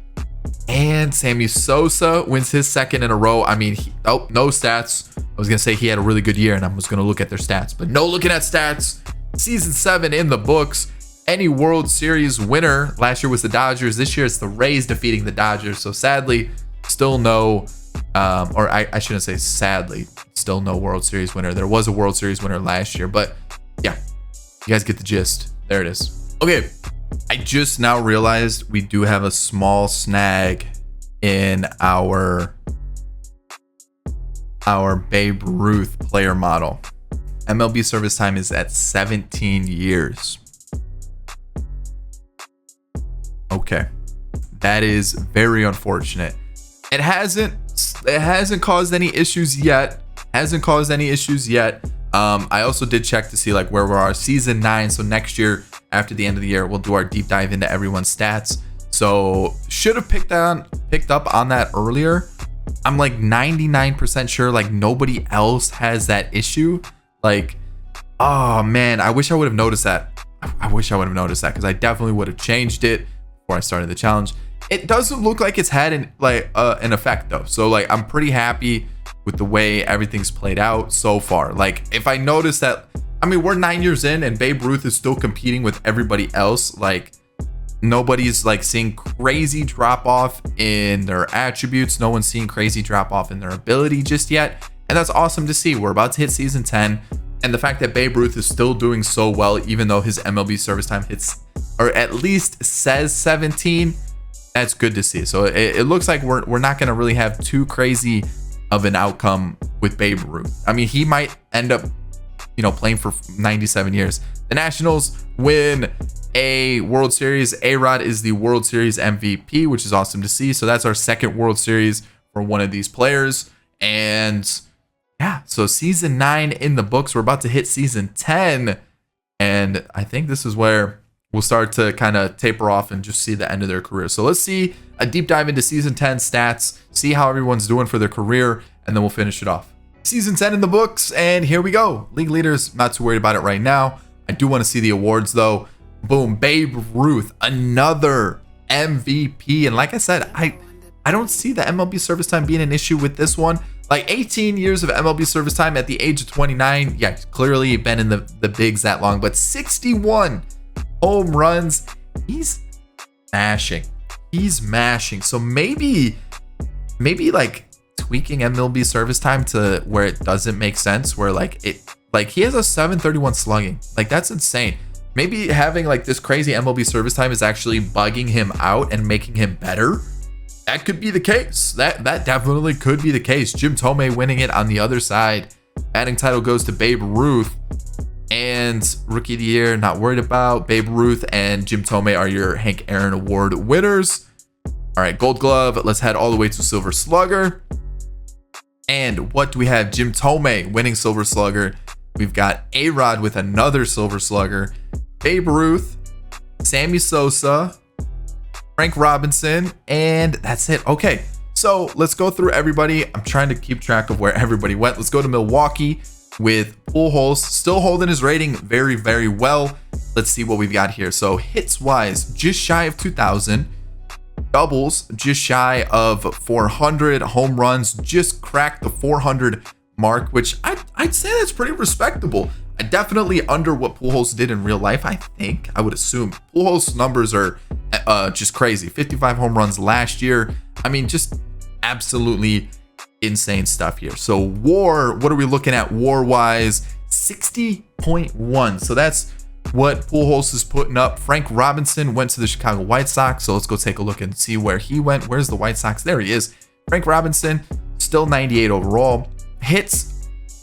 and Sammy Sosa wins his second in a row. I mean, no stats. I was going to say he had a really good year and I was going to look at their stats, but no looking at stats. Season 7 in the books. Any World Series winner. Last year was the Dodgers. This year it's the Rays defeating the Dodgers. So sadly, still no, or I shouldn't say sadly, still no World Series winner. There was a World Series winner last year, but yeah, you guys get the gist. There it is. Okay, I just now realized we do have a small snag in our Babe Ruth player model. MLB service time is at 17 years. Okay, that is very unfortunate. It hasn't caused any issues yet. I also did check to see like where we are season 9. So next year, after the end of the year, we'll do our deep dive into everyone's stats. So should have picked up on that earlier. I'm like 99% sure like nobody else has that issue. Like, oh man, I wish I would have noticed that. Because I definitely would have changed it before I started the challenge. It doesn't look like it's had an effect though. So like I'm pretty happy with the way everything's played out so far. Like if I notice that, I mean, we're 9 years in and Babe Ruth is still competing with everybody else. Like nobody's like seeing crazy drop off in their attributes. No one's seeing crazy drop off in their ability just yet. And that's awesome to see. We're about to hit season 10. And the fact that Babe Ruth is still doing so well, even though his MLB service time hits, or at least says 17, that's good to see. So it looks like we're not going to really have too crazy of an outcome with Babe Ruth. I mean, he might end up, playing for 97 years. The Nationals win a World Series. A-Rod is the World Series MVP, which is awesome to see. So that's our second World Series for one of these players. And yeah, so season 9 in the books. We're about to hit season 10. And I think this is where we'll start to kind of taper off and just see the end of their career. So let's see a deep dive into season 10 stats, see how everyone's doing for their career, and then we'll finish it off. Season 10 in the books, and here we go. League leaders, not too worried about it right now. I do want to see the awards though. Boom, Babe Ruth, another MVP. And like I said, I don't see the MLB service time being an issue with this one. Like 18 years of MLB service time at the age of 29. Yeah, clearly been in the bigs that long, but 61 home runs. He's mashing. So maybe like tweaking MLB service time to where it doesn't make sense, where like Like, he has a 731 slugging. Like, that's insane. Maybe having like this crazy MLB service time is actually bugging him out and making him better. That could be the case. That definitely could be the case. Jim Tome winning it on the other side. Batting title goes to Babe Ruth. And Rookie of the Year, not worried about. Babe Ruth and Jim Tome are your Hank Aaron Award winners. All right, Gold Glove. Let's head all the way to Silver Slugger. And what do we have? Jim Tome winning Silver Slugger. We've got A-Rod with another Silver Slugger. Babe Ruth, Sammy Sosa, Frank Robinson, and that's it. Okay, so let's go through everybody. I'm trying to keep track of where everybody went. Let's go to Milwaukee with Pujols, still holding his rating very, very well. Let's see what we've got here. So hits wise, just shy of 2,000. Doubles, just shy of 400. Home runs, just cracked the 400 mark, which I'd say that's pretty respectable. Definitely under what Pujols did in real life. I would assume Pujols numbers are just crazy. 55 home runs last year. I mean, just absolutely insane stuff here. So WAR, what are we looking at WAR wise? 60.1. So that's what Pujols is putting up. Frank Robinson went to the Chicago White Sox. So let's go take a look and see where he went. Where's the White Sox? There he is. Frank Robinson, still 98 overall. Hits,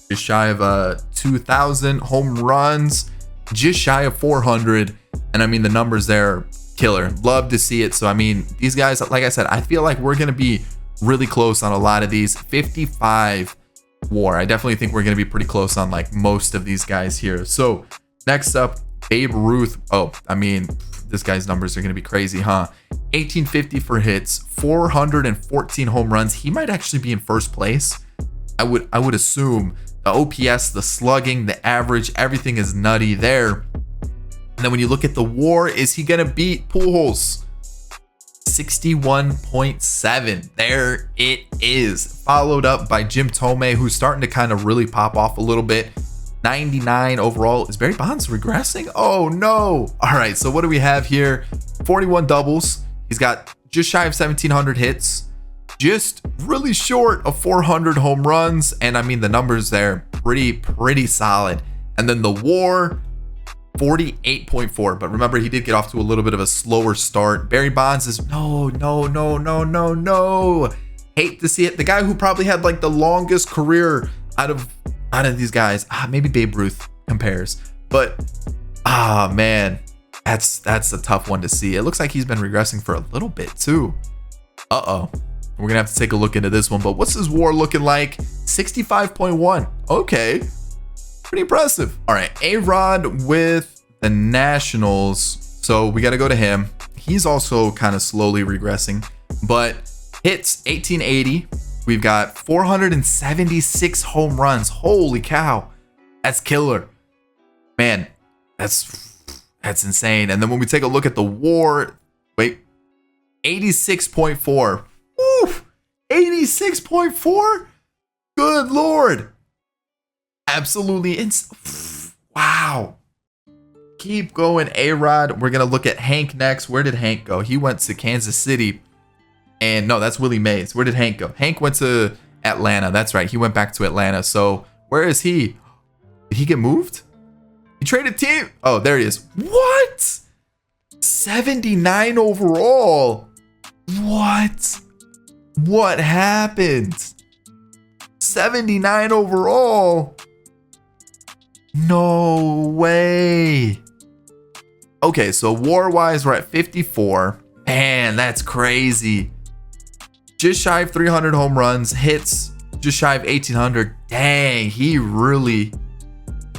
just shy of 2,000. Home runs, just shy of 400. And I mean, the numbers there are killer. Love to see it. So I mean, these guys, like I said, I feel like we're gonna be really close on a lot of these. 55 WAR. I definitely think we're gonna be pretty close on like most of these guys here. So next up, Babe Ruth. Oh, I mean, this guy's numbers are gonna be crazy, huh? 1850 for hits, 414 home runs. He might actually be in first place. I would assume. The OPS, the slugging, the average, everything is nutty there. And then when you look at the WAR, is he gonna beat Pujols? 61.7. There it is. Followed up by Jim Tome, who's starting to kind of really pop off a little bit. 99 overall. Is Barry Bonds regressing? Oh no. All right, so what do we have here? 41 doubles. He's got just shy of 1,700 hits. Just really short of 400 home runs. And I mean, the numbers there, pretty solid. And then the WAR, 48.4. But remember, he did get off to a little bit of a slower start. Barry Bonds is no. Hate to see it. The guy who probably had like the longest career out of these guys. Maybe Babe Ruth compares. But man, that's a tough one to see. It looks like he's been regressing for a little bit too. We're gonna have to take a look into this one, but what's his WAR looking like? 65.1. Okay, pretty impressive. All right, A-Rod with the Nationals. So we got to go to him. He's also kind of slowly regressing, but hits 1880. We've got 476 home runs. Holy cow, that's killer, man. That's insane. And then when we take a look at the WAR, 86.4. Oof, 86.4. Good Lord. Absolutely wow. Keep going, A-Rod. We're going to look at Hank next. Where did Hank go? He went to Kansas City. And no, that's Willie Mays. Where did Hank go? Hank went to Atlanta. That's right. He went back to Atlanta. So where is he? Did he get moved? He traded team. Oh, there he is. What? 79 overall. What happened? 79 overall. No way. Okay, so WAR wise, we're at 54. Man, that's crazy. Just shy of 300 home runs. Hits just shy of 1,800. Dang, he really.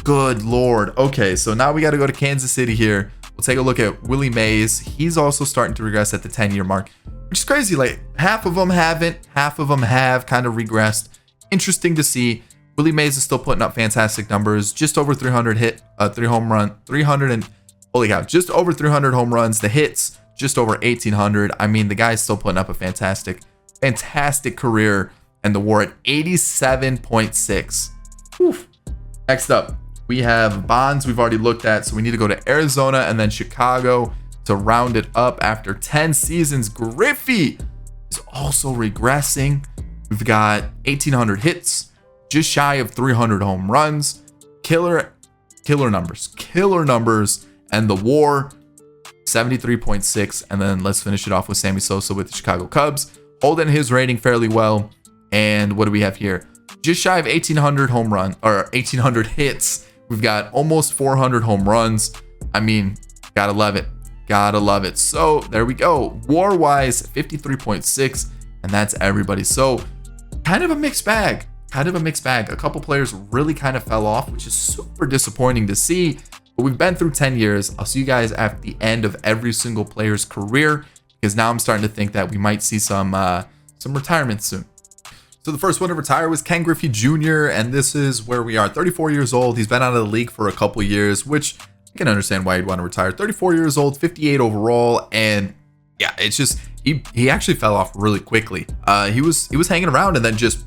Good Lord. Okay, so now we got to go to Kansas City here. We'll take a look at Willie Mays. He's also starting to regress at the 10-year mark, which is crazy. Like half of them haven't, half of them have kind of regressed. Interesting to see. Willie Mays is still putting up fantastic numbers. Just over 300 hit, 3 home run, 300 and holy cow, just over 300 home runs. The hits just over 1,800. I mean, the guy's still putting up a fantastic career, and the WAR at 87.6. Oof. Next up, we have Bonds. We've already looked at, so we need to go to Arizona and then Chicago to round it up after 10 seasons. Griffey is also regressing. We've got 1,800 hits, just shy of 300 home runs. killer numbers. And the WAR, 73.6. And then let's finish it off with Sammy Sosa with the Chicago Cubs, holding his rating fairly well. And what do we have here? Just shy of 1,800 home run or 1,800 hits. We've got almost 400 home runs. I mean, gotta love it. Gotta love it. So there we go. WAR wise, 53.6, and that's everybody. So kind of a mixed bag. A couple players really kind of fell off, which is super disappointing to see. But we've been through 10 years. I'll see you guys at the end of every single player's career, because now I'm starting to think that we might see some retirement soon. So the first one to retire was Ken Griffey Jr., and this is where we are. 34 years old. He's been out of the league for a couple years, which I can understand why he'd want to retire. 34 years old, 58 overall, and yeah, it's just he actually fell off really quickly. He was hanging around and then just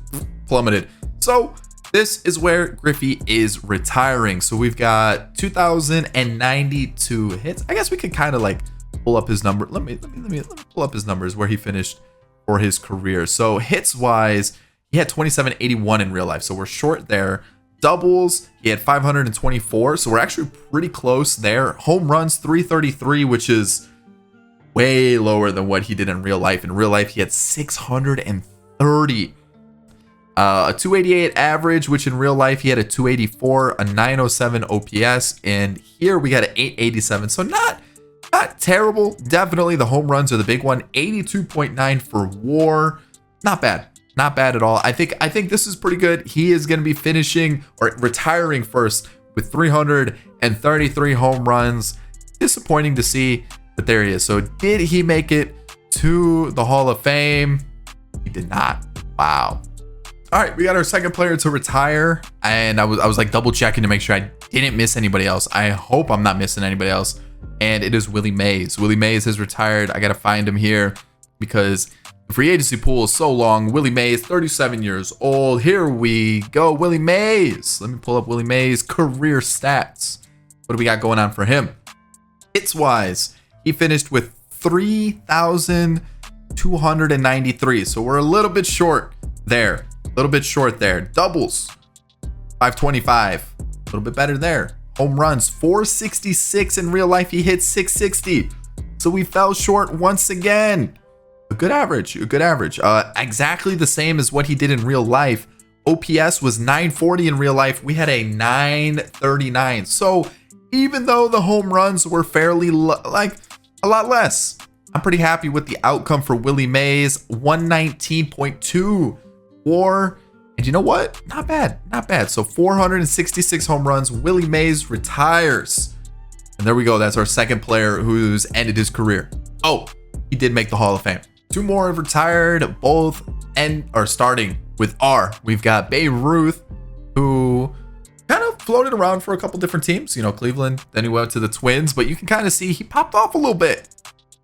plummeted. So this is where Griffey is retiring. So we've got 2,092 hits. I guess we could kind of like pull up his number. Let me pull up his numbers where he finished for his career. So hits wise, he had 2781 in real life, so we're short there. Doubles, he had 524, so we're actually pretty close there. Home runs, 333, which is way lower than what he did in real life. In real life, he had 630. A 288 average, which in real life he had a 284, a 907 OPS, and here we got an 887. So not terrible. Definitely the home runs are the big one. 82.9 for WAR. Not bad. Not bad at all. I think this is pretty good. He is going to be finishing or retiring first with 333 home runs. Disappointing to see, but there he is. So did he make it to the Hall of Fame? He did not. Wow. All right, we got our second player to retire, and I was like double checking to make sure I didn't miss anybody else. I hope I'm not missing anybody else. And it is Willie Mays. Willie Mays has retired. I got to find him here because the free agency pool is so long. Willie Mays, 37 years old. Here we go. Willie Mays. Let me pull up Willie Mays' career stats. What do we got going on for him? Hits wise, he finished with 3,293. So we're a little bit short there. Doubles, 525. A little bit better there. Home runs, 466. In real life, he hit 660. So we fell short once again. A good average. Exactly the same as what he did in real life. OPS was 940 in real life. We had a 939. So even though the home runs were fairly like a lot less, I'm pretty happy with the outcome for Willie Mays. 119.2 WAR. And you know what? Not bad. So 466 home runs. Willie Mays retires. And there we go. That's our second player who's ended his career. Oh, he did make the Hall of Fame. Two more have retired, both are starting with R. We've got Babe Ruth, who kind of floated around for a couple different teams, Cleveland, then he went to the Twins, but you can kind of see he popped off a little bit.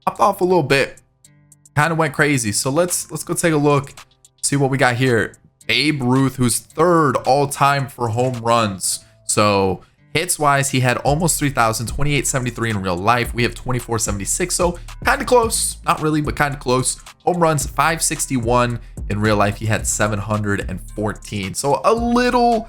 Kind of went crazy. So let's go take a look, see what we got here. Babe Ruth, who's third all time for home runs. So hits wise, he had almost 3,000, 2873 in real life. We have 2476, so kind of close. Not really, but kind of close. Home runs, 561. In real life, he had 714. So a little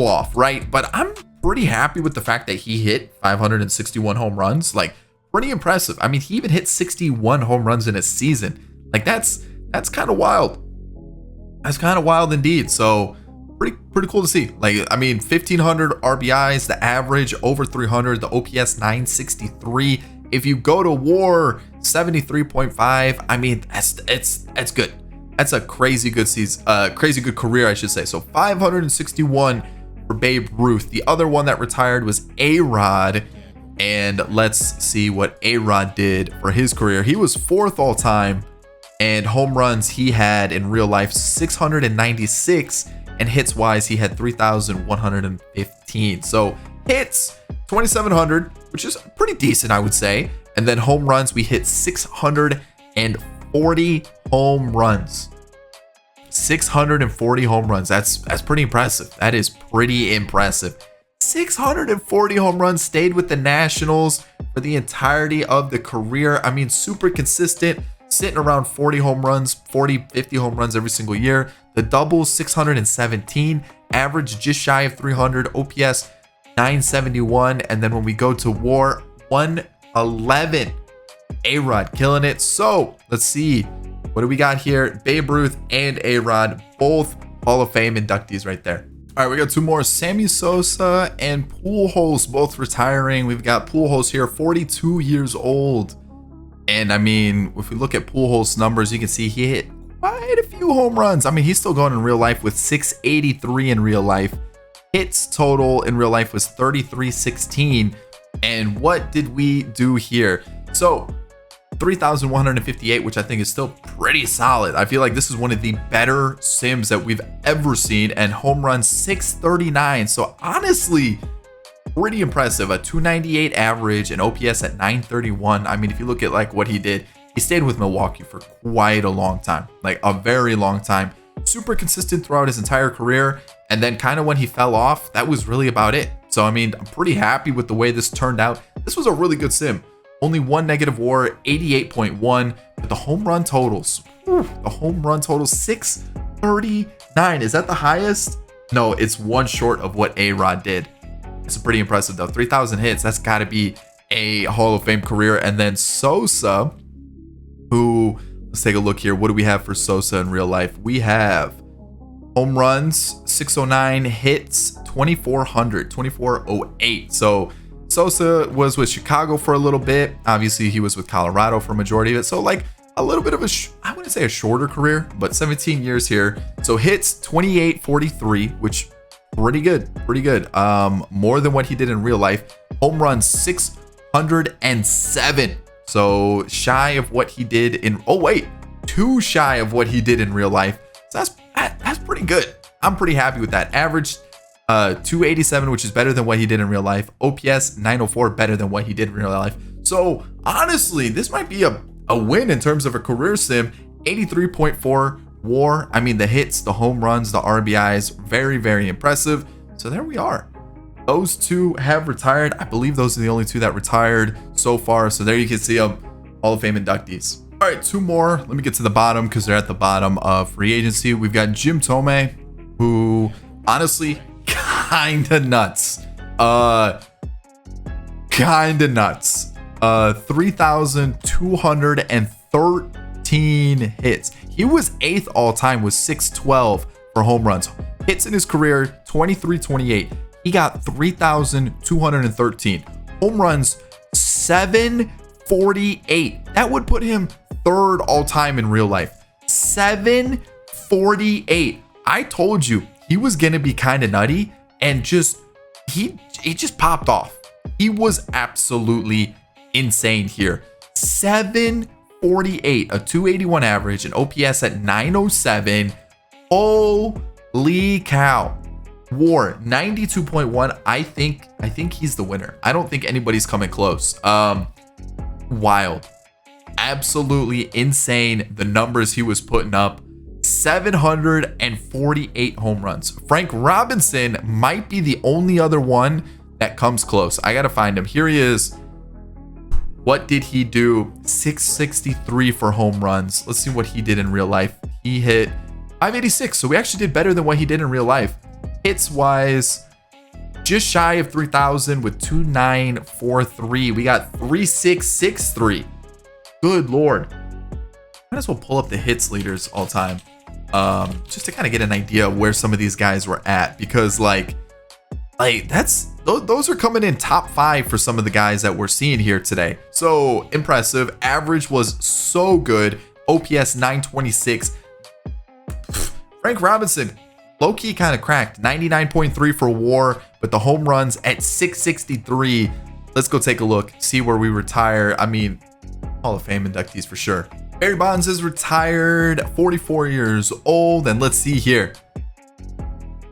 off, right? But I'm pretty happy with the fact that he hit 561 home runs. Like, pretty impressive. I mean, he even hit 61 home runs in a season. Like, that's kind of wild. That's kind of wild indeed. So pretty cool to see. Like, I mean, 1,500 RBIs, the average over 300, the OPS 963. If you go to WAR, 73.5. I mean, that's good. That's a crazy good season, crazy good career, I should say. So 561 for Babe Ruth. The other one that retired was A-Rod. And let's see what A-Rod did for his career. He was fourth all time. And home runs he had in real life 696, and hits wise he had 3,115. So hits 2,700, which is pretty decent, I would say. And then home runs, we hit 640 home runs. 640 home runs. That's pretty impressive. That is pretty impressive. 640 home runs, stayed with the Nationals for the entirety of the career. I mean, super consistent. Sitting around 40 home runs, 40, 50 home runs every single year. The doubles, 617. average just shy of 300, OPS 971, and then when we go to WAR 111. A-Rod killing it. So let's see, what do we got here? Babe Ruth and A-Rod, both Hall of Fame inductees right there. All right, we got two more. Sammy Sosa and Pujols both retiring. We've got Pujols here, 42 years old. And I mean, if we look at Pujols' numbers, you can see he hit quite a few home runs. I mean, he's still going in real life with 683 in real life. Hits total in real life was 3316. And what did we do here? So 3,158, which I think is still pretty solid. I feel like this is one of the better sims that we've ever seen, and home run 639. So honestly, pretty impressive. A 298 average and OPS at 931. I mean, if you look at like what he did, he stayed with Milwaukee for quite a long time, like a very long time. Super consistent throughout his entire career. And then kind of when he fell off, that was really about it. So I mean, I'm pretty happy with the way this turned out. This was a really good sim. Only one negative WAR, 88.1, but the home run totals, the home run total 639. Is that the highest? No, it's one short of what A-Rod did. It's pretty impressive though. 3,000 hits. That's got to be a Hall of Fame career. And then Sosa, who, let's take a look here. What do we have for Sosa in real life? We have home runs 609, hits 2,408. So Sosa was with Chicago for a little bit. Obviously, he was with Colorado for a majority of it. So like a little bit of a, I wouldn't say a shorter career, but 17 years here. So hits 2,843, which pretty good, pretty good. More than what he did in real life. Home runs 607. So shy of what he did in, oh wait, too shy of what he did in real life. So that's pretty good. I'm pretty happy with that. Average 287, which is better than what he did in real life. OPS 904, better than what he did in real life. So honestly, this might be a win in terms of a career sim. 83.4 WAR. I mean, the hits, the home runs, the RBIs, very, very impressive. So there we are. Those two have retired. I believe those are the only two that retired so far. So there you can see them, Hall of Fame inductees. All right, two more. Let me get to the bottom because they're at the bottom of free agency. We've got Jim Tome, who honestly, kinda nuts. 3,213 hits. He was 8th all time with 612 for home runs. Hits in his career 2328. He got 3,213 home runs, 748. That would put him 3rd all time in real life. 748. I told you he was gonna be kind of nutty, and just he just popped off. He was absolutely insane here. 748, a 281 average, an OPS at 907. Holy cow. WAR 92.1. I think he's the winner. I don't think anybody's coming close. Wild. Absolutely insane, the numbers he was putting up. 748 home runs. Frank Robinson might be the only other one that comes close. I gotta find him. Here he is. What did he do? 663 for home runs. Let's see what he did in real life. He hit 586. So we actually did better than what he did in real life. Hits wise, just shy of 3,000 with 2,943. We got 3,663. Good Lord. Might as well pull up the hits leaders all time. Just to kind of get an idea of where some of these guys were at, because like those are coming in top 5 for some of the guys that we're seeing here today. So impressive. Average was so good. OPS 926. Frank Robinson, low-key kind of cracked. 99.3 for WAR, but the home runs at 663. Let's go take a look, see where we retire. I mean, Hall of Fame inductees for sure. Barry Bonds is retired, 44 years old, and let's see here.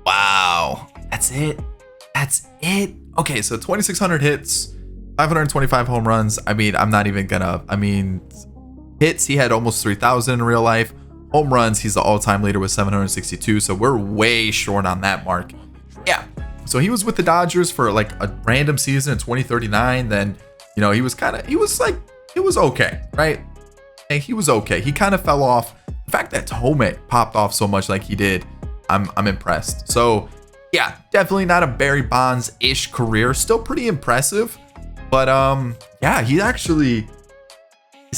Wow, that's it. That's it. Okay, so 2,600 hits, 525 home runs. I mean, I'm not even gonna, hits, he had almost 3,000 in real life. Home runs, he's the all-time leader with 762, so we're way short on that mark. Yeah, so he was with the Dodgers for like a random season in 2039. Then, you know, he was okay, right? And he was okay. He kind of fell off. The fact that Tome popped off so much like he did, I'm impressed. So Yeah, definitely not a Barry Bonds-ish career. Still pretty impressive. But yeah, he's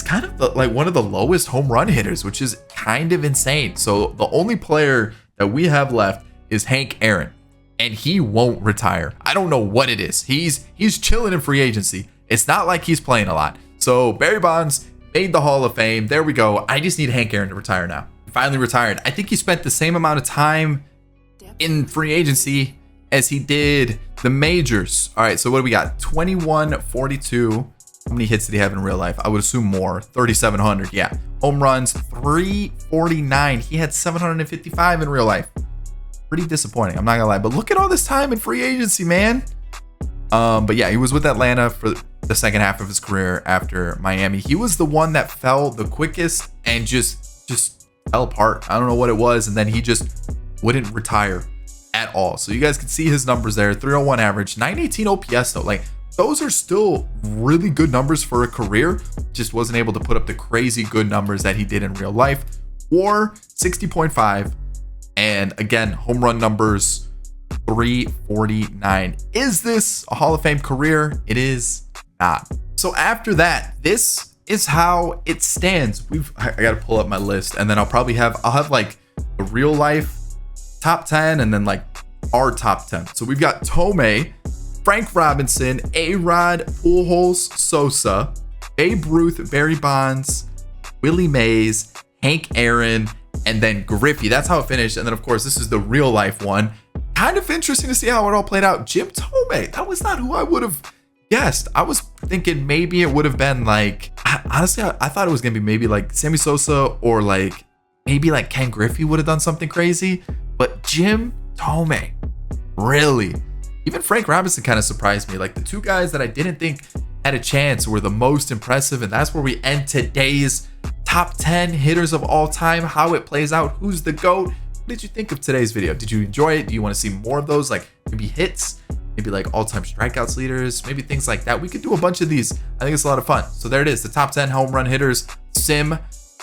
kind of like one of the lowest home run hitters, which is kind of insane. So the only player that we have left is Hank Aaron, and he won't retire. I don't know what it is. He's chilling in free agency. It's not like he's playing a lot. So Barry Bonds made the Hall of Fame. There we go. I just need Hank Aaron to retire now. Finally retired. I think he spent the same amount of time in free agency as he did the majors. All right, so what do we got? 21, 42. How many hits did he have in real life? I would assume more. 3,700. Yeah. Home runs, 349. He had 755 in real life. Pretty disappointing. I'm not gonna lie. But look at all this time in free agency, man. But yeah, he was with Atlanta for the second half of his career after Miami. He was the one that fell the quickest and just fell apart. I don't know what it was, and then he just wouldn't retire at all. So you guys can see his numbers there. 301 average, 918 OPS though. Like, those are still really good numbers for a career. Just wasn't able to put up the crazy good numbers that he did in real life. WAR 60.5, and again, home run numbers 349. Is this a Hall of Fame career? It is not. So after that, this is how it stands. I gotta pull up my list, and then I'll have like the real life top 10 and then like our top 10. So we've got Tome, Frank Robinson, A-Rod, Pujols, Sosa, Babe Ruth, Barry Bonds, Willie Mays, Hank Aaron, and then Griffey. That's how it finished. And then of course, this is the real life one. Kind of interesting to see how it all played out. Jim Tome, that was not who I would have guessed. I was thinking maybe it would have been like, honestly, I thought it was gonna be maybe like Sammy Sosa, or like maybe like Ken Griffey would have done something crazy. But Jim Tome, really? Even Frank Robinson kind of surprised me. Like, the two guys that I didn't think had a chance were the most impressive, and that's where we end today's top 10 hitters of all time. How it plays out, who's the GOAT. What did you think of today's video? Did you enjoy it? Do you want to see more of those? Like maybe hits, maybe like all-time strikeouts leaders, maybe things like that. We could do a bunch of these. I think it's a lot of fun. So there it is, the top 10 home run hitters, sim,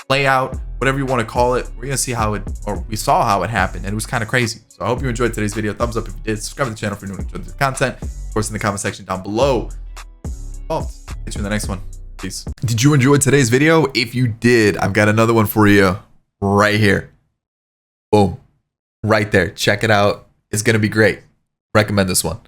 layout, whatever you want to call it. We're gonna see how it, or we saw how it happened, and it was kind of crazy. So I hope you enjoyed today's video. Thumbs up if you did. Subscribe to the channel if you're new and enjoyed the content. Of course, in the comment section down below. Catch you in the next one. Peace. Did you enjoy today's video? If you did, I've got another one for you right here. Boom, right there. Check it out. It's gonna be great. Recommend this one.